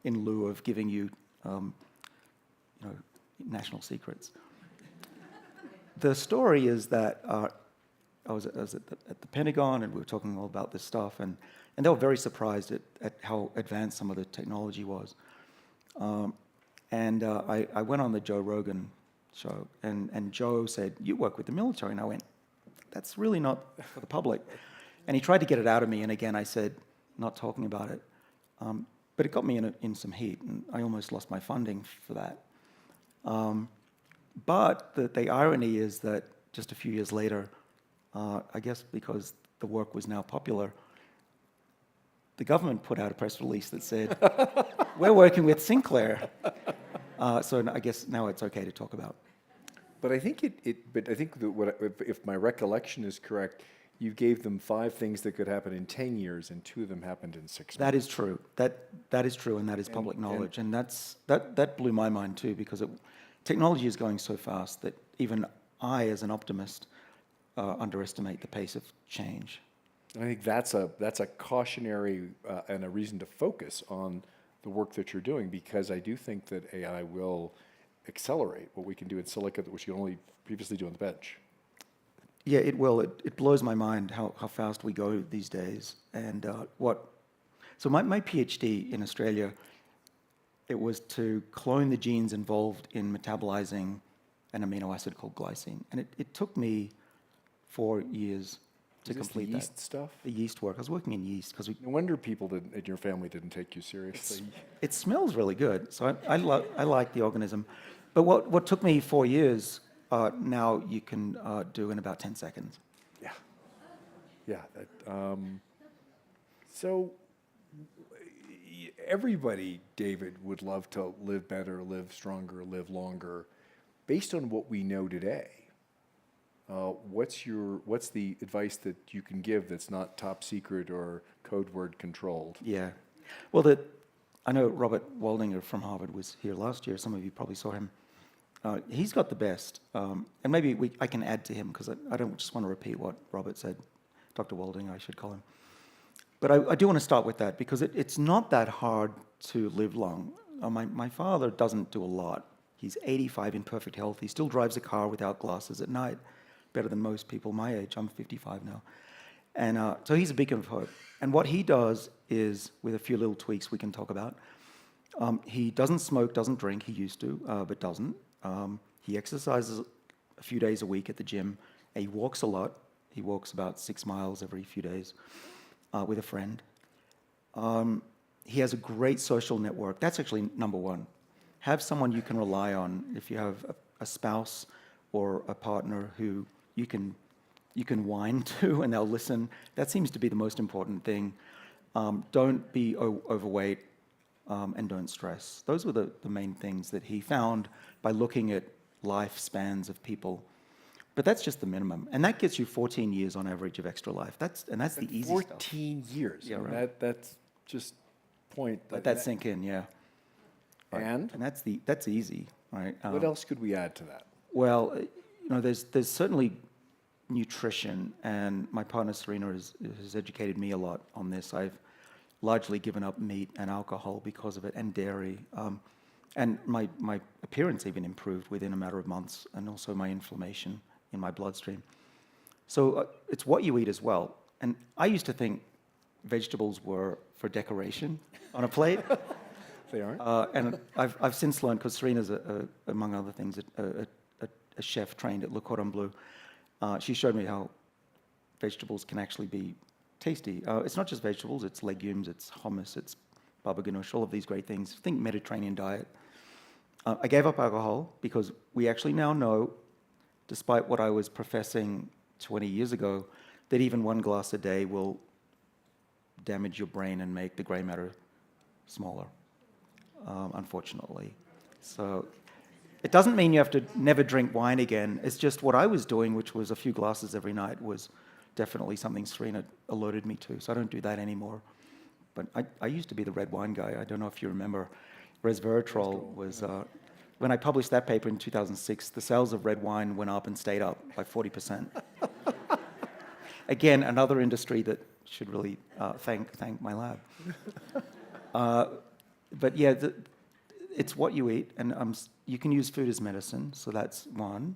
lieu of giving you, national secrets. The story is that I was at the Pentagon, and we were talking all about this stuff, and they were very surprised at how advanced some of the technology was. I went on the Joe Rogan show, and Joe said, "You work with the military," and I went, "That's really not for the public." And he tried to get it out of me, and again I said, "Not talking about it." But it got me in some heat, and I almost lost my funding for that. But the irony is that just a few years later, I guess because the work was now popular, the government put out a press release that said, "We're working with Sinclair." So I guess now it's okay to talk about. But I think if my recollection is correct, you gave them 5 things that could happen in 10 years, and 2 of them happened in 6 months. That is true. That is true, and that is public knowledge. And that blew my mind too, because technology is going so fast that even I, as an optimist, underestimate the pace of change. I think that's a cautionary and a reason to focus on the work that you're doing, because I do think that AI will accelerate what we can do in silica that we could only previously do on the bench. Yeah, it will. It blows my mind how fast we go these days. And so my PhD in Australia, it was to clone the genes involved in metabolizing an amino acid called glycine. And it took me 4 years to complete the that. yeast stuff? The yeast work. I was working in yeast because No wonder people in your family didn't take you seriously. it smells really good. So I like the organism. But what took me 4 years, now you can do in about 10 seconds. Yeah. Yeah. So everybody, David, would love to live better, live stronger, live longer. Based on what we know today, what's the advice that you can give that's not top secret or code word controlled? Yeah. Well, I know Robert Waldinger from Harvard was here last year. Some of you probably saw him. He's got the best. And maybe I can add to him, because I don't just want to repeat what Robert said. Dr. Waldinger, I should call him. But I do want to start with that, because it's not that hard to live long. My father doesn't do a lot. He's 85 in perfect health. He still drives a car without glasses at night, better than most people my age. I'm 55 now. And so he's a beacon of hope. And what he does is, with a few little tweaks we can talk about, he doesn't smoke, doesn't drink. He used to, but doesn't. He exercises a few days a week at the gym. And he walks a lot. He walks about 6 miles every few days with a friend. He has a great social network. That's actually number one. Have someone you can rely on. If you have a spouse or a partner who you can whine to and they'll listen, that seems to be the most important thing. Don't be overweight, and don't stress. Those were the main things that he found by looking at lifespans of people. But that's just the minimum. And that gets you 14 years on average of extra life. That's the easy 14 stuff. 14 years. Yeah, right. That's just point. Let that sink in, yeah. Right. And that's easy, right? What else could we add to that? Well, there's certainly nutrition, and my partner Serena has educated me a lot on this. I've largely given up meat and alcohol because of it, and dairy. And my appearance even improved within a matter of months, and also my inflammation in my bloodstream. So it's what you eat as well. And I used to think vegetables were for decoration on a plate. They aren't? And I've since learned, because Serena's, among other things, a chef trained at Le Cordon Bleu. She showed me how vegetables can actually be tasty. It's not just vegetables, it's legumes, it's hummus, it's baba ganoush, all of these great things. Think Mediterranean diet. I gave up alcohol because we actually now know, despite what I was professing 20 years ago, that even 1 glass a day will damage your brain and make the gray matter smaller, unfortunately. So it doesn't mean you have to never drink wine again. It's just what I was doing, which was a few glasses every night, was definitely something Serena alerted me to. So I don't do that anymore. but I used to be the red wine guy. I don't know if you remember. Resveratrol was, when I published that paper in 2006, the sales of red wine went up and stayed up by 40%. Again, another industry that should really thank my lab. But yeah, it's what you eat, and you can use food as medicine, so that's one.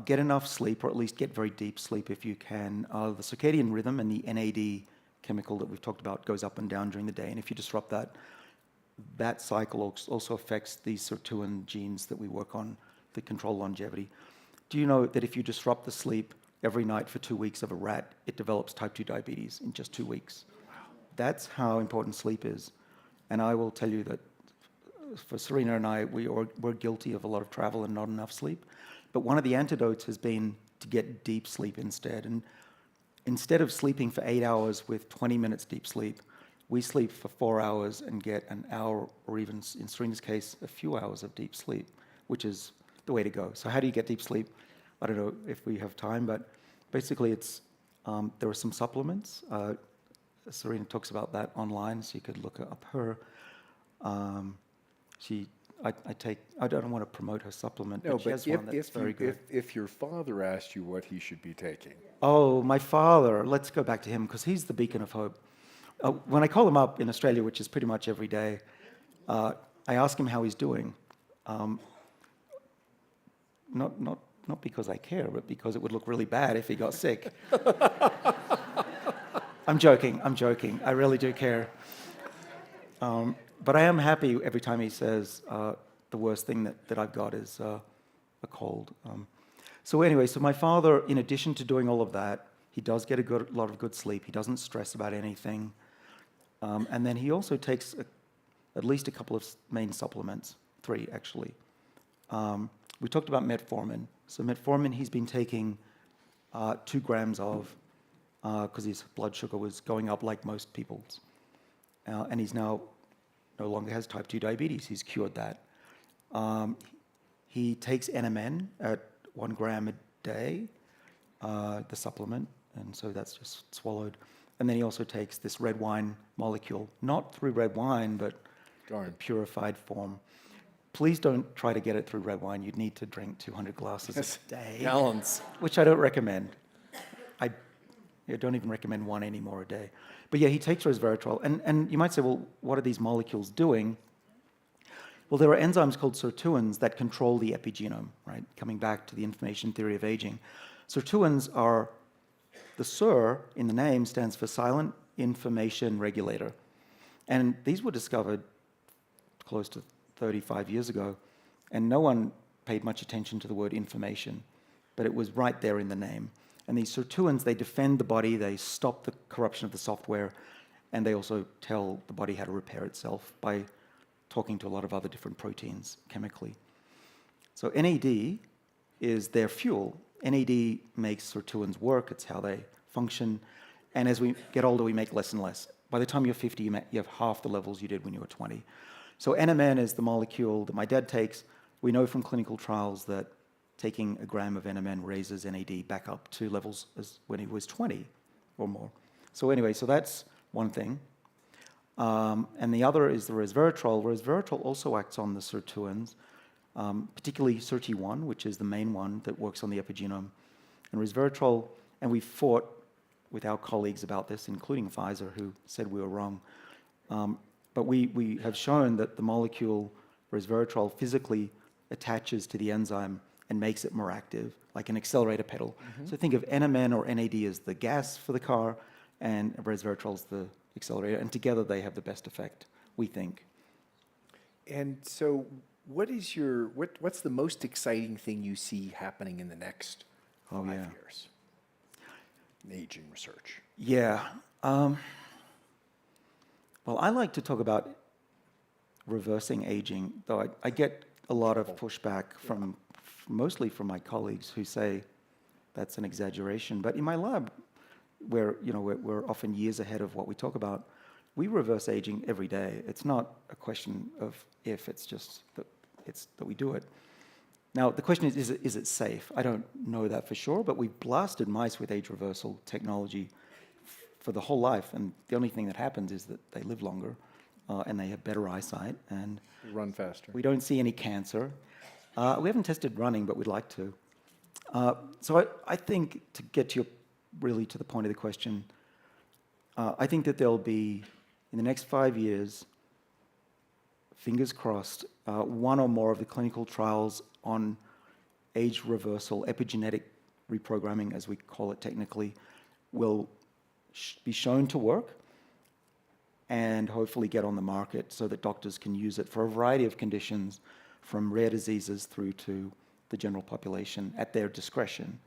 Get enough sleep, or at least get very deep sleep if you can. The circadian rhythm and the NAD chemical that we've talked about goes up and down during the day, and if you disrupt that, that cycle also affects the sirtuin genes that we work on that control longevity. Do you know that if you disrupt the sleep every night for 2 weeks of a rat, it develops type 2 diabetes in just 2 weeks? Wow. That's how important sleep is. And I will tell you that for Serena and I, we're guilty of a lot of travel and not enough sleep. But one of the antidotes has been to get deep sleep instead. And instead of sleeping for 8 hours with 20 minutes deep sleep, we sleep for 4 hours and get an hour, or even in Serena's case, a few hours of deep sleep, which is the way to go. So how do you get deep sleep? I don't know if we have time, but basically it's there are some supplements. Serena talks about that online, so you could look up her. I don't want to promote her supplement, but she has one that's very good. If your father asked you what he should be taking. Oh, my father. Let's go back to him, because he's the beacon of hope. When I call him up in Australia, which is pretty much every day, I ask him how he's doing. Not because I care, but because it would look really bad if he got sick. I'm joking. I really do care. But I am happy every time he says the worst thing that I've got is a cold. So anyway, so my father, in addition to doing all of that, he does get a lot of good sleep. He doesn't stress about anything. And then he also takes at least a couple of main supplements, 3 actually. We talked about metformin. So metformin he's been taking 2 grams of, because his blood sugar was going up like most people's. And he's now no longer has type 2 diabetes. He's cured that. He takes NMN at 1 gram a day, the supplement, and so that's just swallowed. And then he also takes this red wine molecule, not through red wine, but the purified form. Please don't try to get it through red wine. You'd need to drink 200 glasses a day. Gallons. Which I don't recommend. I don't even recommend 1 anymore a day. But yeah, he takes resveratrol. And you might say, well, what are these molecules doing? Well, there are enzymes called sirtuins that control the epigenome, right? Coming back to the information theory of aging. Sirtuins are, the SIR in the name stands for Silent Information Regulator. And these were discovered close to 35 years ago, and no one paid much attention to the word information, but it was right there in the name. And these sirtuins, they defend the body, they stop the corruption of the software, and they also tell the body how to repair itself by talking to a lot of other different proteins chemically. So NAD is their fuel. NAD makes sirtuins work, it's how they function, and as we get older, we make less and less. By the time you're 50, you have half the levels you did when you were 20. So NMN is the molecule that my dad takes. We know from clinical trials that taking a gram of NMN raises NAD back up to levels as when he was 20 or more. So anyway, so that's one thing. And the other is the resveratrol. Resveratrol also acts on the sirtuins, particularly SIRT1, which is the main one that works on the epigenome. And resveratrol, and we fought with our colleagues about this, including Pfizer, who said we were wrong. But we have shown that the molecule resveratrol physically attaches to the enzyme and makes it more active, like an accelerator pedal. Mm-hmm. So think of NMN or NAD as the gas for the car, and resveratrol is the accelerator, and together they have the best effect, we think. And so what's the most exciting thing you see happening in the next 5 years in aging research? Yeah. Well, I like to talk about reversing aging, though I get a lot of pushback from mostly from my colleagues who say that's an exaggeration. But in my lab, where we're often years ahead of what we talk about, we reverse aging every day. It's not a question of if, it's just that we do it. Now, the question is it safe? I don't know that for sure, but we've blasted mice with age reversal technology for the whole life, and the only thing that happens is that they live longer and they have better eyesight, and Run faster. we don't see any cancer. We haven't tested running, but we'd like to. So I think, to get to really to the point of the question, I think that there'll be, in the next 5 years, fingers crossed, one or more of the clinical trials on age reversal, epigenetic reprogramming, as we call it technically, will be shown to work and hopefully get on the market so that doctors can use it for a variety of conditions, from rare diseases through to the general population at their discretion.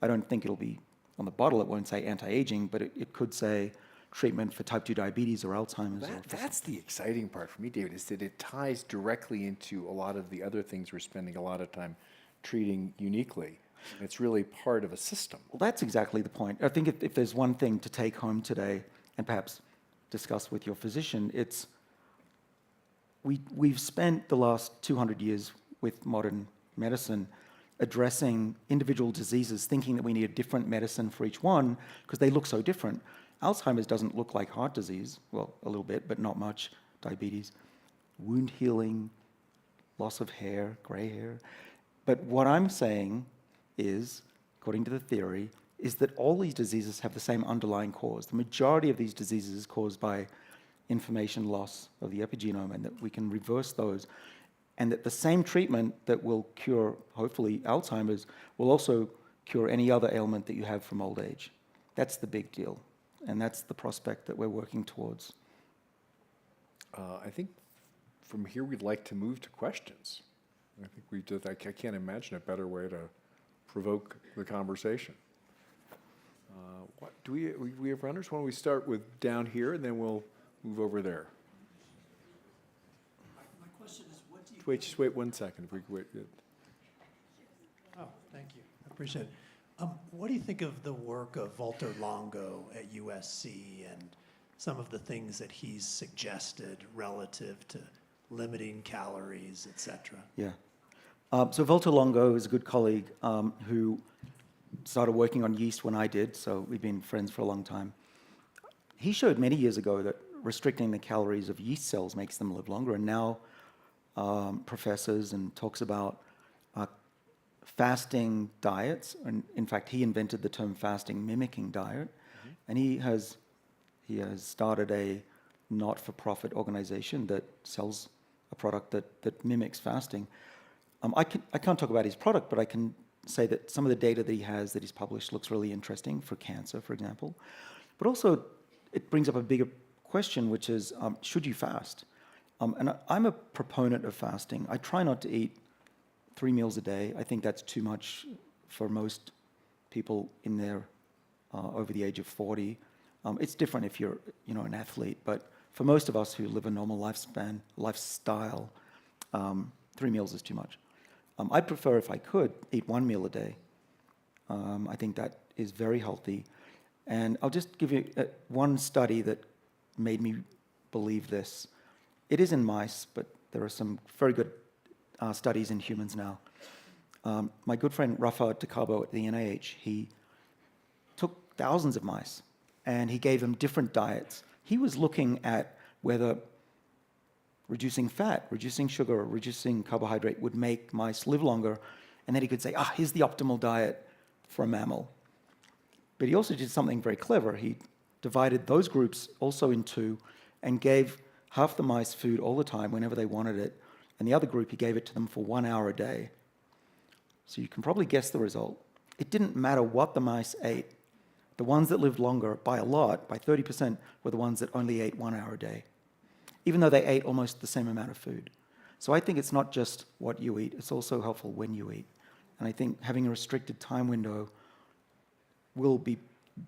I don't think it'll be on the bottle, it won't say anti-aging, but it could say treatment for type 2 diabetes or Alzheimer's. That's the exciting part for me, David, is that it ties directly into a lot of the other things we're spending a lot of time treating uniquely. It's really part of a system. Well, that's exactly the point. I think if there's one thing to take home today, and perhaps discuss with your physician, it's we've spent the last 200 years with modern medicine addressing individual diseases, thinking that we need a different medicine for each one because they look so different. Alzheimer's doesn't look like heart disease, well, a little bit, but not much. Diabetes, wound healing, loss of hair, gray hair. But what I'm saying is, according to the theory, is that all these diseases have the same underlying cause. The majority of these diseases is caused by information loss of the epigenome, and that we can reverse those. And that the same treatment that will cure, hopefully, Alzheimer's will also cure any other ailment that you have from old age. That's the big deal. And that's the prospect that we're working towards. I think from here we'd like to move to questions. I think I can't imagine a better way to provoke the conversation. Do we have runners? Why don't we start with down here, and then we'll move over there. My question is, what do you... Just wait 1 second. If we could wait. Oh, thank you. I appreciate it. What do you think of the work of Walter Longo at USC and some of the things that he's suggested relative to limiting calories, et cetera? Yeah. So Walter Longo is a good colleague who started working on yeast when I did, so we've been friends for a long time. He showed many years ago that restricting the calories of yeast cells makes them live longer, and now professors and talks about fasting diets, and in fact he invented the term fasting mimicking diet, and he has started a not-for-profit organization that sells a product that mimics fasting. I can't talk about his product, but I can say that some of the data that he has that he's published looks really interesting for cancer, for example. But also, it brings up a bigger question, which is, should you fast? And I'm a proponent of fasting. I try not to eat 3 meals a day. I think that's too much for most people in their over the age of 40. It's different if you're, an athlete, but for most of us who live a normal lifestyle, 3 meals is too much. I'd prefer, if I could, eat 1 meal a day. I think that is very healthy. And I'll just give you one study that made me believe this. It is in mice, but there are some very good studies in humans now. My good friend Rafa DeCarbo at the NIH, he took thousands of mice and he gave them different diets. He was looking at whether reducing fat, reducing sugar, reducing carbohydrate would make mice live longer, and then he could say, here's the optimal diet for a mammal. But he also did something very clever. He divided those groups also in two and gave half the mice food all the time whenever they wanted it, and the other group he gave it to them for 1 hour a day. So you can probably guess the result. It didn't matter what the mice ate. The ones that lived longer by a lot, by 30%, were the ones that only ate 1 hour a day, even though they ate almost the same amount of food. So I think it's not just what you eat, it's also helpful when you eat. And I think having a restricted time window will be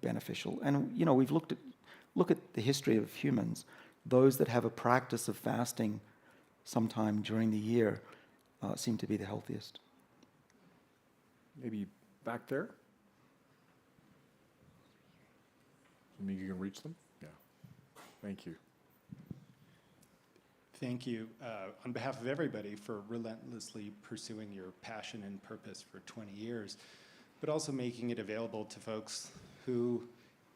beneficial. And we've look at the history of humans. Those that have a practice of fasting sometime during the year seem to be the healthiest. Maybe back there? You mean you can reach them? Yeah. Thank you. Thank you on behalf of everybody for relentlessly pursuing your passion and purpose for 20 years, but also making it available to folks who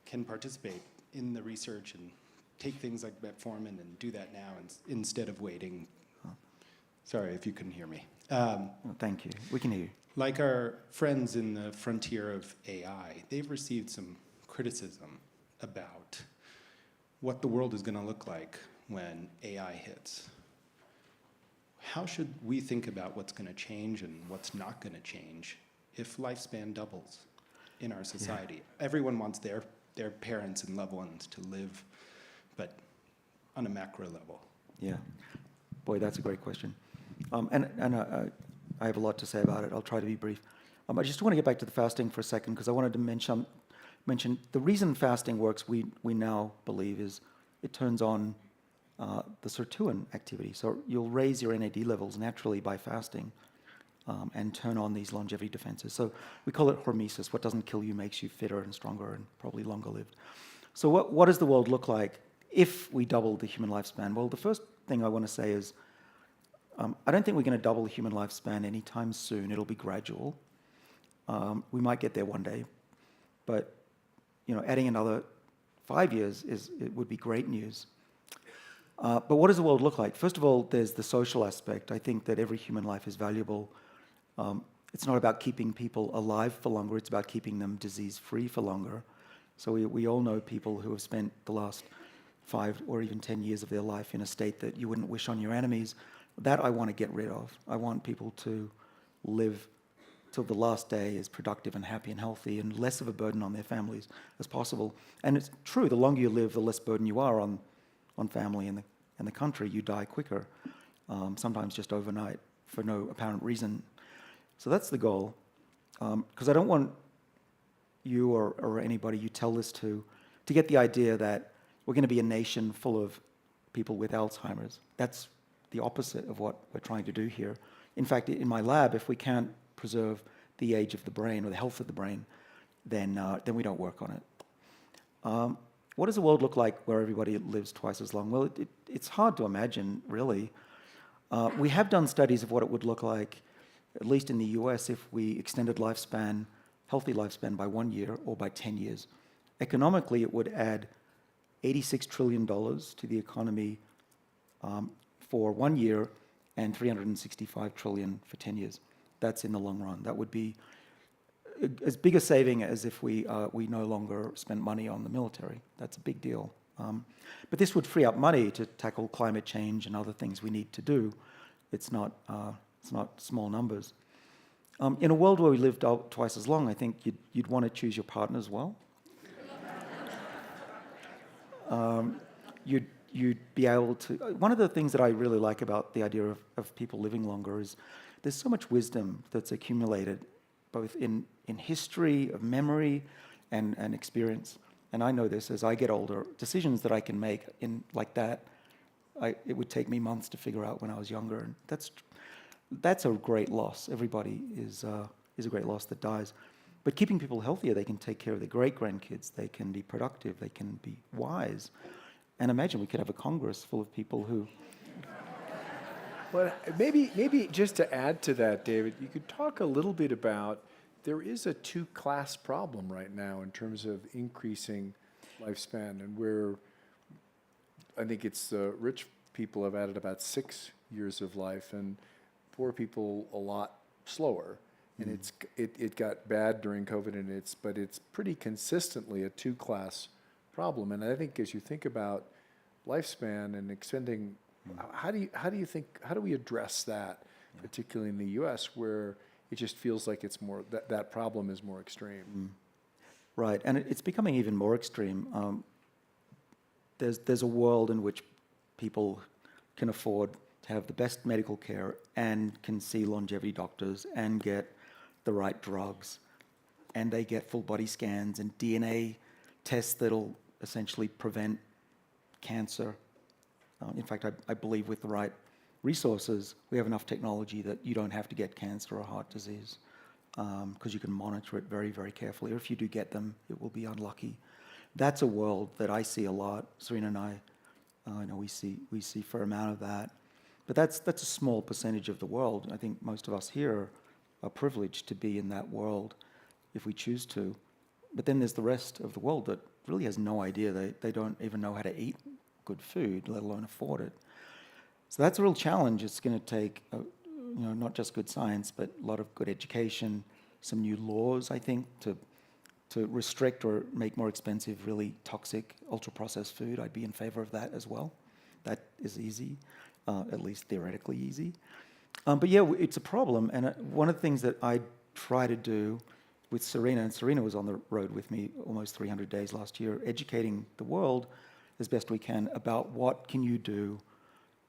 can participate in the research and take things like metformin and do that now instead of waiting. Sorry if you couldn't hear me. Well, thank you. We can hear you. Like our friends in the frontier of AI, they've received some criticism about what the world is going to look like when AI hits. How should we think about what's going to change and what's not going to change if lifespan doubles in our society? Everyone wants their parents and loved ones to live, but on a macro level. Yeah. Boy, that's a great question. I have a lot to say about it. I'll try to be brief. I just want to get back to the fasting for a second because I wanted to mention the reason fasting works, we now believe, is it turns on the sirtuin activity. So you'll raise your NAD levels naturally by fasting and turn on these longevity defenses. So we call it hormesis. What doesn't kill you makes you fitter and stronger and probably longer lived. So what does the world look like if we double the human lifespan? Well, the first thing I want to say is I don't think we're going to double the human lifespan anytime soon. It'll be gradual. We might get there one day, but adding another 5 years it would be great news. But what does the world look like? First of all, there's the social aspect. I think that every human life is valuable. It's not about keeping people alive for longer. It's about keeping them disease-free for longer. So we all know people who have spent the last 5 or even 10 years of their life in a state that you wouldn't wish on your enemies. That I want to get rid of. I want people to live till the last day as productive and happy and healthy and less of a burden on their families as possible. And it's true, the longer you live, the less burden you are on family and the country. You die quicker, sometimes just overnight for no apparent reason. So that's the goal. Because I don't want you or anybody you tell this to get the idea that we're going to be a nation full of people with Alzheimer's. That's the opposite of what we're trying to do here. In fact, in my lab, if we can't preserve the age of the brain or the health of the brain, then we don't work on it. What does the world look like where everybody lives twice as long? Well, it's hard to imagine, really. We have done studies of what it would look like, at least in the US, if we extended healthy lifespan by 1 year or by 10 years. Economically, it would add $86 trillion to the economy for 1 year and $365 trillion for 10 years. That's in the long run. That would be as big a saving as if we no longer spent money on the military. That's a big deal. But this would free up money to tackle climate change and other things we need to do. It's not small numbers. In a world where we lived twice as long, I think you'd want to choose your partner as well. You'd be able to. One of the things that I really like about the idea of people living longer is there's so much wisdom that's accumulated, both in history, of memory, and experience. And I know this as I get older. Decisions that I can make like that, it would take me months to figure out when I was younger, and that's a great loss. Everybody is a great loss that dies. But keeping people healthier, they can take care of their great-grandkids. They can be productive. They can be wise. And imagine we could have a Congress full of people who... Well, maybe just to add to that, David, you could talk a little bit about there is a two-class problem right now in terms of increasing lifespan, and where I think it's rich people have added about 6 years of life, and poor people a lot slower. And it got bad during COVID, but it's pretty consistently a two-class problem. And I think as you think about lifespan and extending, how do we address that, particularly in the U.S., where it just feels like it's more that problem is more extreme? Right, and it's becoming even more extreme. There's a world in which people can afford to have the best medical care and can see longevity doctors and get the right drugs, and they get full body scans and DNA tests that'll essentially prevent cancer. In fact, I believe with the right resources, we have enough technology that you don't have to get cancer or heart disease because you can monitor it very, very carefully. Or if you do get them, it will be unlucky. That's a world that I see a lot. Serena and I know we see a fair amount of that. But that's a small percentage of the world. I think most of us here are privileged to be in that world if we choose to. But then there's the rest of the world that really has no idea. They don't even know how to eat good food, let alone afford it. So that's a real challenge. It's going to take, not just good science, but a lot of good education, some new laws, I think, to restrict or make more expensive really toxic ultra-processed food. I'd be in favor of that as well. That is easy, at least theoretically easy. But yeah, it's a problem. And one of the things that I try to do with Serena, and Serena was on the road with me almost 300 days last year, educating the world as best we can about what can you do,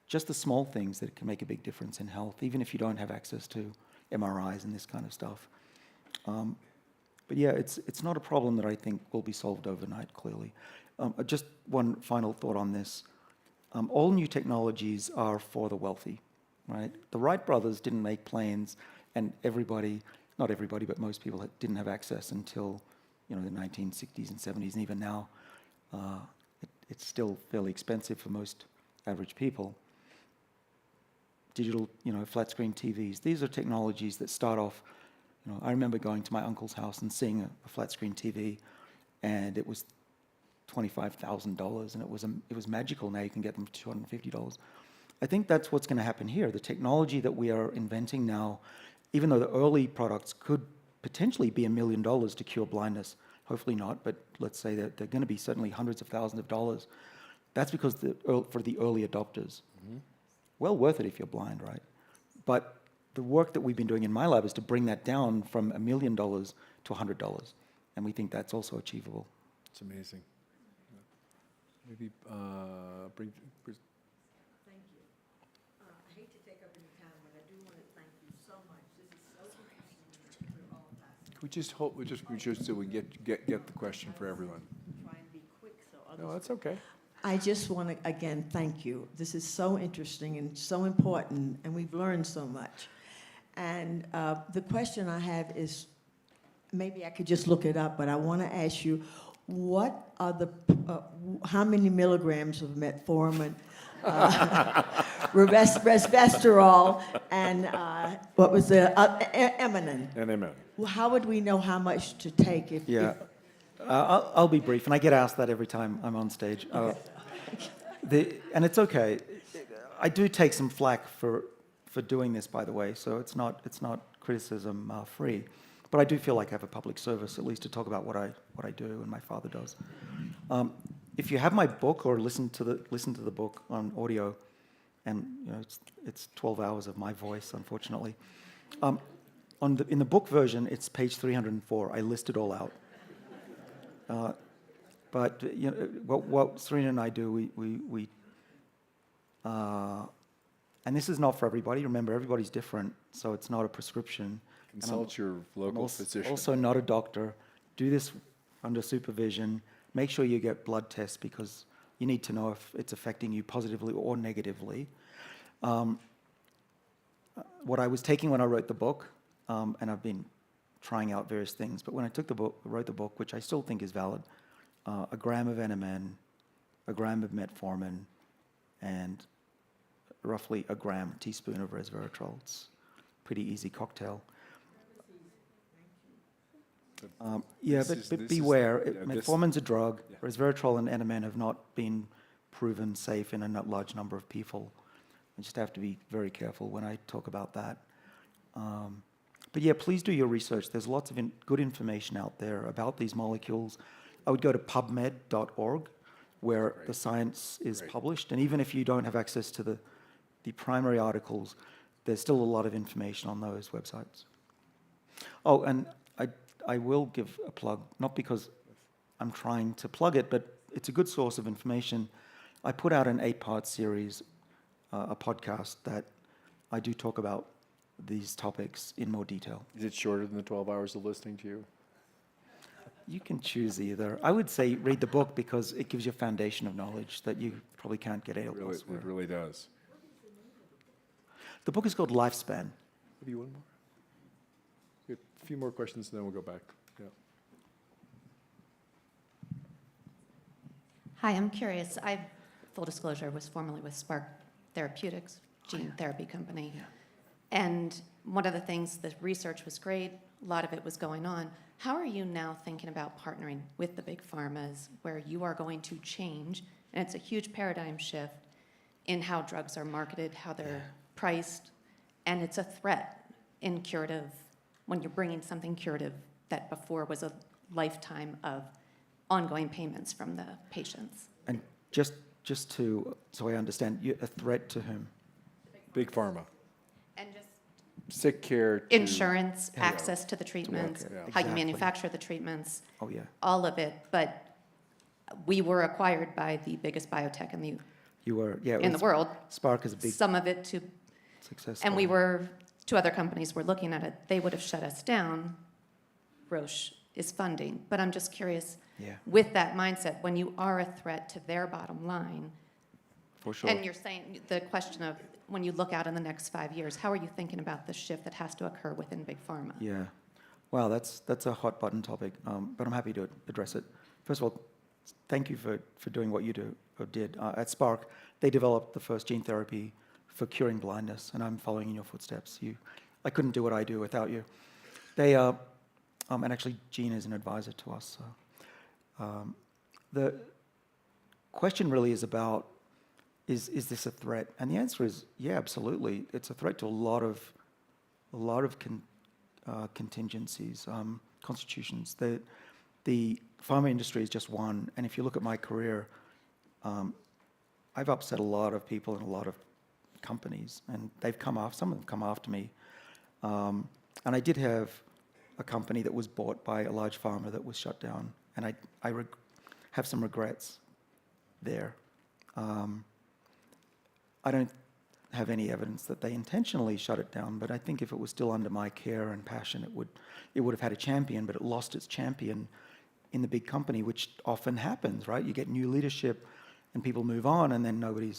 just the small things that can make a big difference in health, even if you don't have access to MRIs and this kind of stuff. But yeah, it's not a problem that I think will be solved overnight, clearly. Just one final thought on this. All new technologies are for the wealthy, right? The Wright brothers didn't make planes, and everybody, not everybody, but most people didn't have access until the 1960s and 70s, and even now it's still fairly expensive for most average people. Digital, flat screen TVs, these are technologies that start off. I remember going to my uncle's house and seeing a flat screen TV, and it was $25,000, and it was magical. Now you can get them for $250. I think that's what's going to happen here. The technology that we are inventing now, even though the early products could potentially be $1 million to cure blindness, hopefully not, but let's say that they're going to be certainly hundreds of thousands of dollars. That's because for the early adopters. Mm-hmm. Well worth it if you're blind, right? But the work that we've been doing in my lab is to bring that down from $1 million to $100, and we think that's also achievable. It's amazing. Maybe bring. Thank you. I hate to take up any time, but I do want to thank you so much. This is so interesting for all of us. Could we just hold? We just so we get the question for everyone. Try and be quick so others. No, that's okay. I just want to again thank you. This is so interesting and so important, and we've learned so much. And the question I have is, maybe I could just look it up, but I want to ask you, what are the how many milligrams of metformin, resveratrol, and what was the Emanin? And How would we know how much to take if? Yeah. I'll be brief, and I get asked that every time I'm on stage. And it's okay. I do take some flack for doing this, by the way, so it's not criticism free. But I do feel like I have a public service, at least to talk about what I do and my father does. If you have my book or listen to the book on audio, and it's 12 hours of my voice, unfortunately. In the book version, it's page 304. I list it all out. But what Serena and I do, we and this is not for everybody. Remember, everybody's different, so it's not a prescription. Consult your local physician. Also not a doctor. Do this under supervision. Make sure you get blood tests because you need to know if it's affecting you positively or negatively. What I was taking when I wrote the book, and I've been trying out various things, but when I wrote the book, which I still think is valid, a gram of NMN, a gram of metformin, and roughly a teaspoon of resveratrol. It's a pretty easy cocktail. But beware. Metformin's a drug. Yeah. Resveratrol and NMN have not been proven safe in a large number of people. I just have to be very careful when I talk about that. But yeah, please do your research. There's lots of good information out there about these molecules. I would go to pubmed.org, where the science is published. And even if you don't have access to the primary articles, there's still a lot of information on those websites. Oh, and I will give a plug, not because I'm trying to plug it, but it's a good source of information. I put out an 8-part series, a podcast that I do talk about these topics in more detail. Is it shorter than the 12 hours of listening to you? You can choose either. I would say read the book because it gives you a foundation of knowledge that you probably can't get elsewhere. It really does. The book is called Lifespan. Maybe one more? We have a few more questions, and then we'll go back. Yeah. Hi, I'm curious. Full disclosure, was formerly with Spark Therapeutics, gene therapy company. And one of the things, the research was great, a lot of it was going on. How are you now thinking about partnering with the big pharmas where you are going to change, and it's a huge paradigm shift in how drugs are marketed, how they're priced, and it's a threat in curative, when you're bringing something curative that before was a lifetime of ongoing payments from the patients. And just to, so I understand, a threat to whom? Big Pharma. And just Sick care. To, insurance, access to the treatments, okay, how you exactly. manufacture the treatments, Oh, yeah. all of it. But we were acquired by the biggest biotech in the You were, yeah. it in the was- world. Spark is a big Some of it to, success and we story. were, two other companies were looking at it. They would have shut us down. Roche is funding. But I'm just curious, Yeah, with that mindset, when you are a threat to their bottom line, for sure. and you're saying the question of when you look out in the next 5 years, how are you thinking about the shift that has to occur within Big Pharma? Yeah. Wow, that's a hot button topic, but I'm happy to address it. First of all, thank you for doing what you did. At Spark, they developed the first gene therapy for curing blindness, and I'm following in your footsteps. I couldn't do what I do without you. They, and actually, Gene is an advisor to us. So. The question really is about, is this a threat? And the answer is, yeah, absolutely. It's a threat to a lot of contingencies, constitutions. The pharma industry is just one, and if you look at my career, I've upset a lot of people in a lot of companies, and some of them have come after me. And I did have a company that was bought by a large pharma that was shut down, and I have some regrets there. I don't have any evidence that they intentionally shut it down, but I think if it was still under my care and passion, it would have had a champion, but it lost its champion in the big company, which often happens, right? You get new leadership and people move on, and then nobody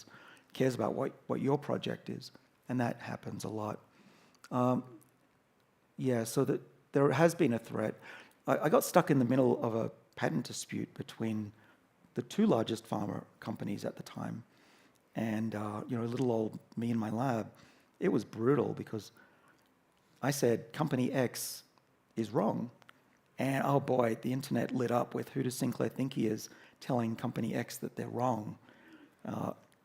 cares about what your project is, and that happens a lot. Yeah, so that there has been a threat. I got stuck in the middle of a patent dispute between the two largest pharma companies at the time, and little old me in my lab. It was brutal because I said company X is wrong, and oh boy, the internet lit up with who does Sinclair think he is, telling company X that they're wrong,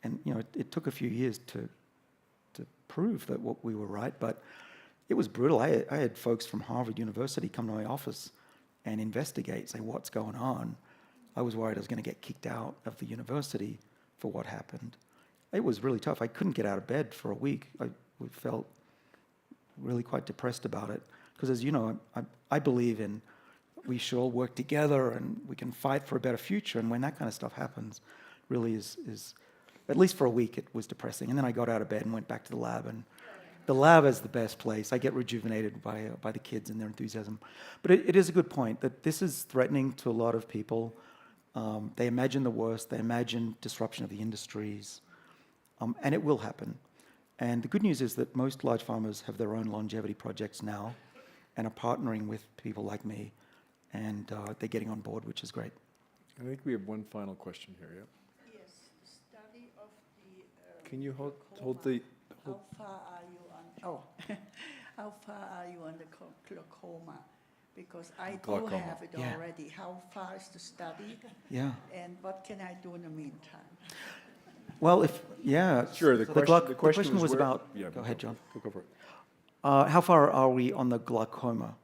and it took a few years to prove that we were right, but it was brutal. I had folks from Harvard University come to my office and investigate, say what's going on. I was worried I was going to get kicked out of the university for what happened. It was really tough. I couldn't get out of bed for a week. I felt really quite depressed about it. Because as you know, I believe in we should all work together and we can fight for a better future. And when that kind of stuff happens, really is at least for a week, it was depressing. And then I got out of bed and went back to the lab. And the lab is the best place. I get rejuvenated by the kids and their enthusiasm. But it is a good point that this is threatening to a lot of people. They imagine the worst. They imagine disruption of the industries. And it will happen. And the good news is that most large pharmas have their own longevity projects now and are partnering with people like me. And they're getting on board, which is great. I think we have one final question here. Yeah. Yes, study of the. Can you hold the? How far are you on? Oh, how far are you on the glaucoma? Because I do Glaucoma. have it Yeah. already. How far is the study? Yeah. And what can I do in the meantime? Well, Sure. The so question was where- about. Yeah, Go ahead, John. Go for it. How far are we on the glaucoma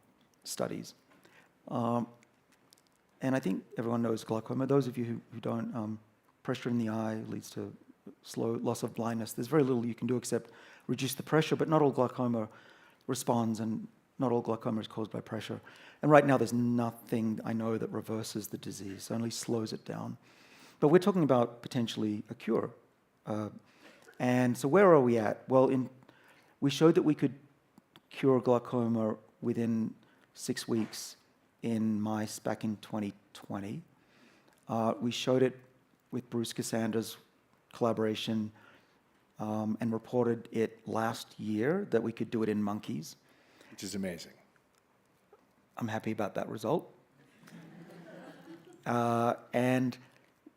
studies? And I think everyone knows glaucoma. Those of you who don't, pressure in the eye leads to slow loss of blindness. There's very little you can do except reduce the pressure, but not all glaucoma responds, and not all glaucoma is caused by pressure. And right now, there's nothing I know that reverses the disease, only slows it down. But we're talking about potentially a cure. And so where are we at? Well, we showed that we could cure glaucoma within 6 weeks in mice back in 2020. We showed it with Bruce Cassandra's collaboration and reported it last year that we could do it in monkeys. Which is amazing. I'm happy about that result. And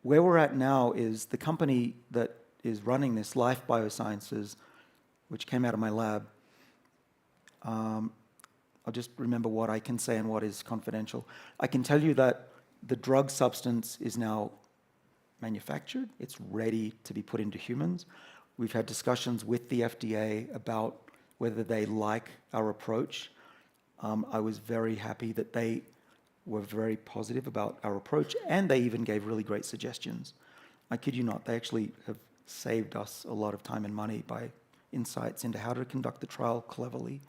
where we're at now is the company that is running this, Life Biosciences, which came out of my lab, I'll just remember what I can say and what is confidential. I can tell you that the drug substance is now manufactured. It's ready to be put into humans. We've had discussions with the FDA about whether they like our approach. I was very happy that they were very positive about our approach, and they even gave really great suggestions. I kid you not, they actually have saved us a lot of time and money by insights into how to conduct the trial cleverly.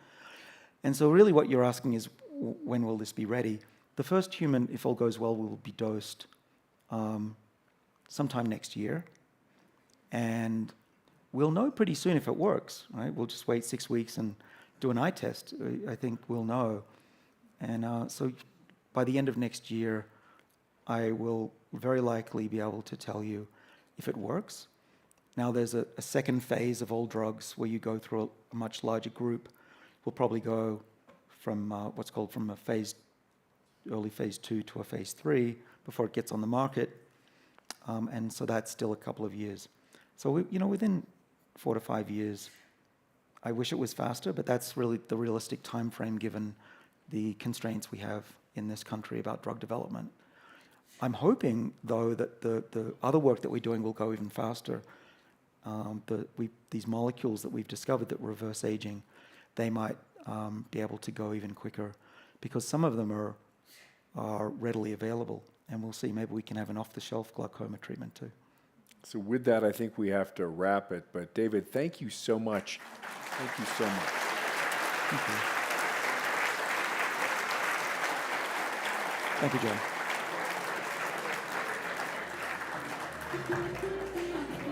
And so really what you're asking is, when will this be ready? The first human, if all goes well, will be dosed sometime next year. And we'll know pretty soon if it works, right? We'll just wait 6 weeks and do an eye test. I think we'll know. And so by the end of next year, I will very likely be able to tell you if it works. Now there's a second phase of all drugs where you go through a much larger group. We'll probably go from what's called from a early phase 2 to a phase 3 before it gets on the market. And so that's still a couple of years. So within 4 to 5 years, I wish it was faster, but that's really the realistic time frame given the constraints we have in this country about drug development. I'm hoping, though, that the other work that we're doing will go even faster. These molecules that we've discovered that reverse aging, they might be able to go even quicker because some of them are readily available. And we'll see, maybe we can have an off-the-shelf glaucoma treatment too. So with that, I think we have to wrap it. But David, thank you so much. Thank you so much. Thank you. Thank you, John.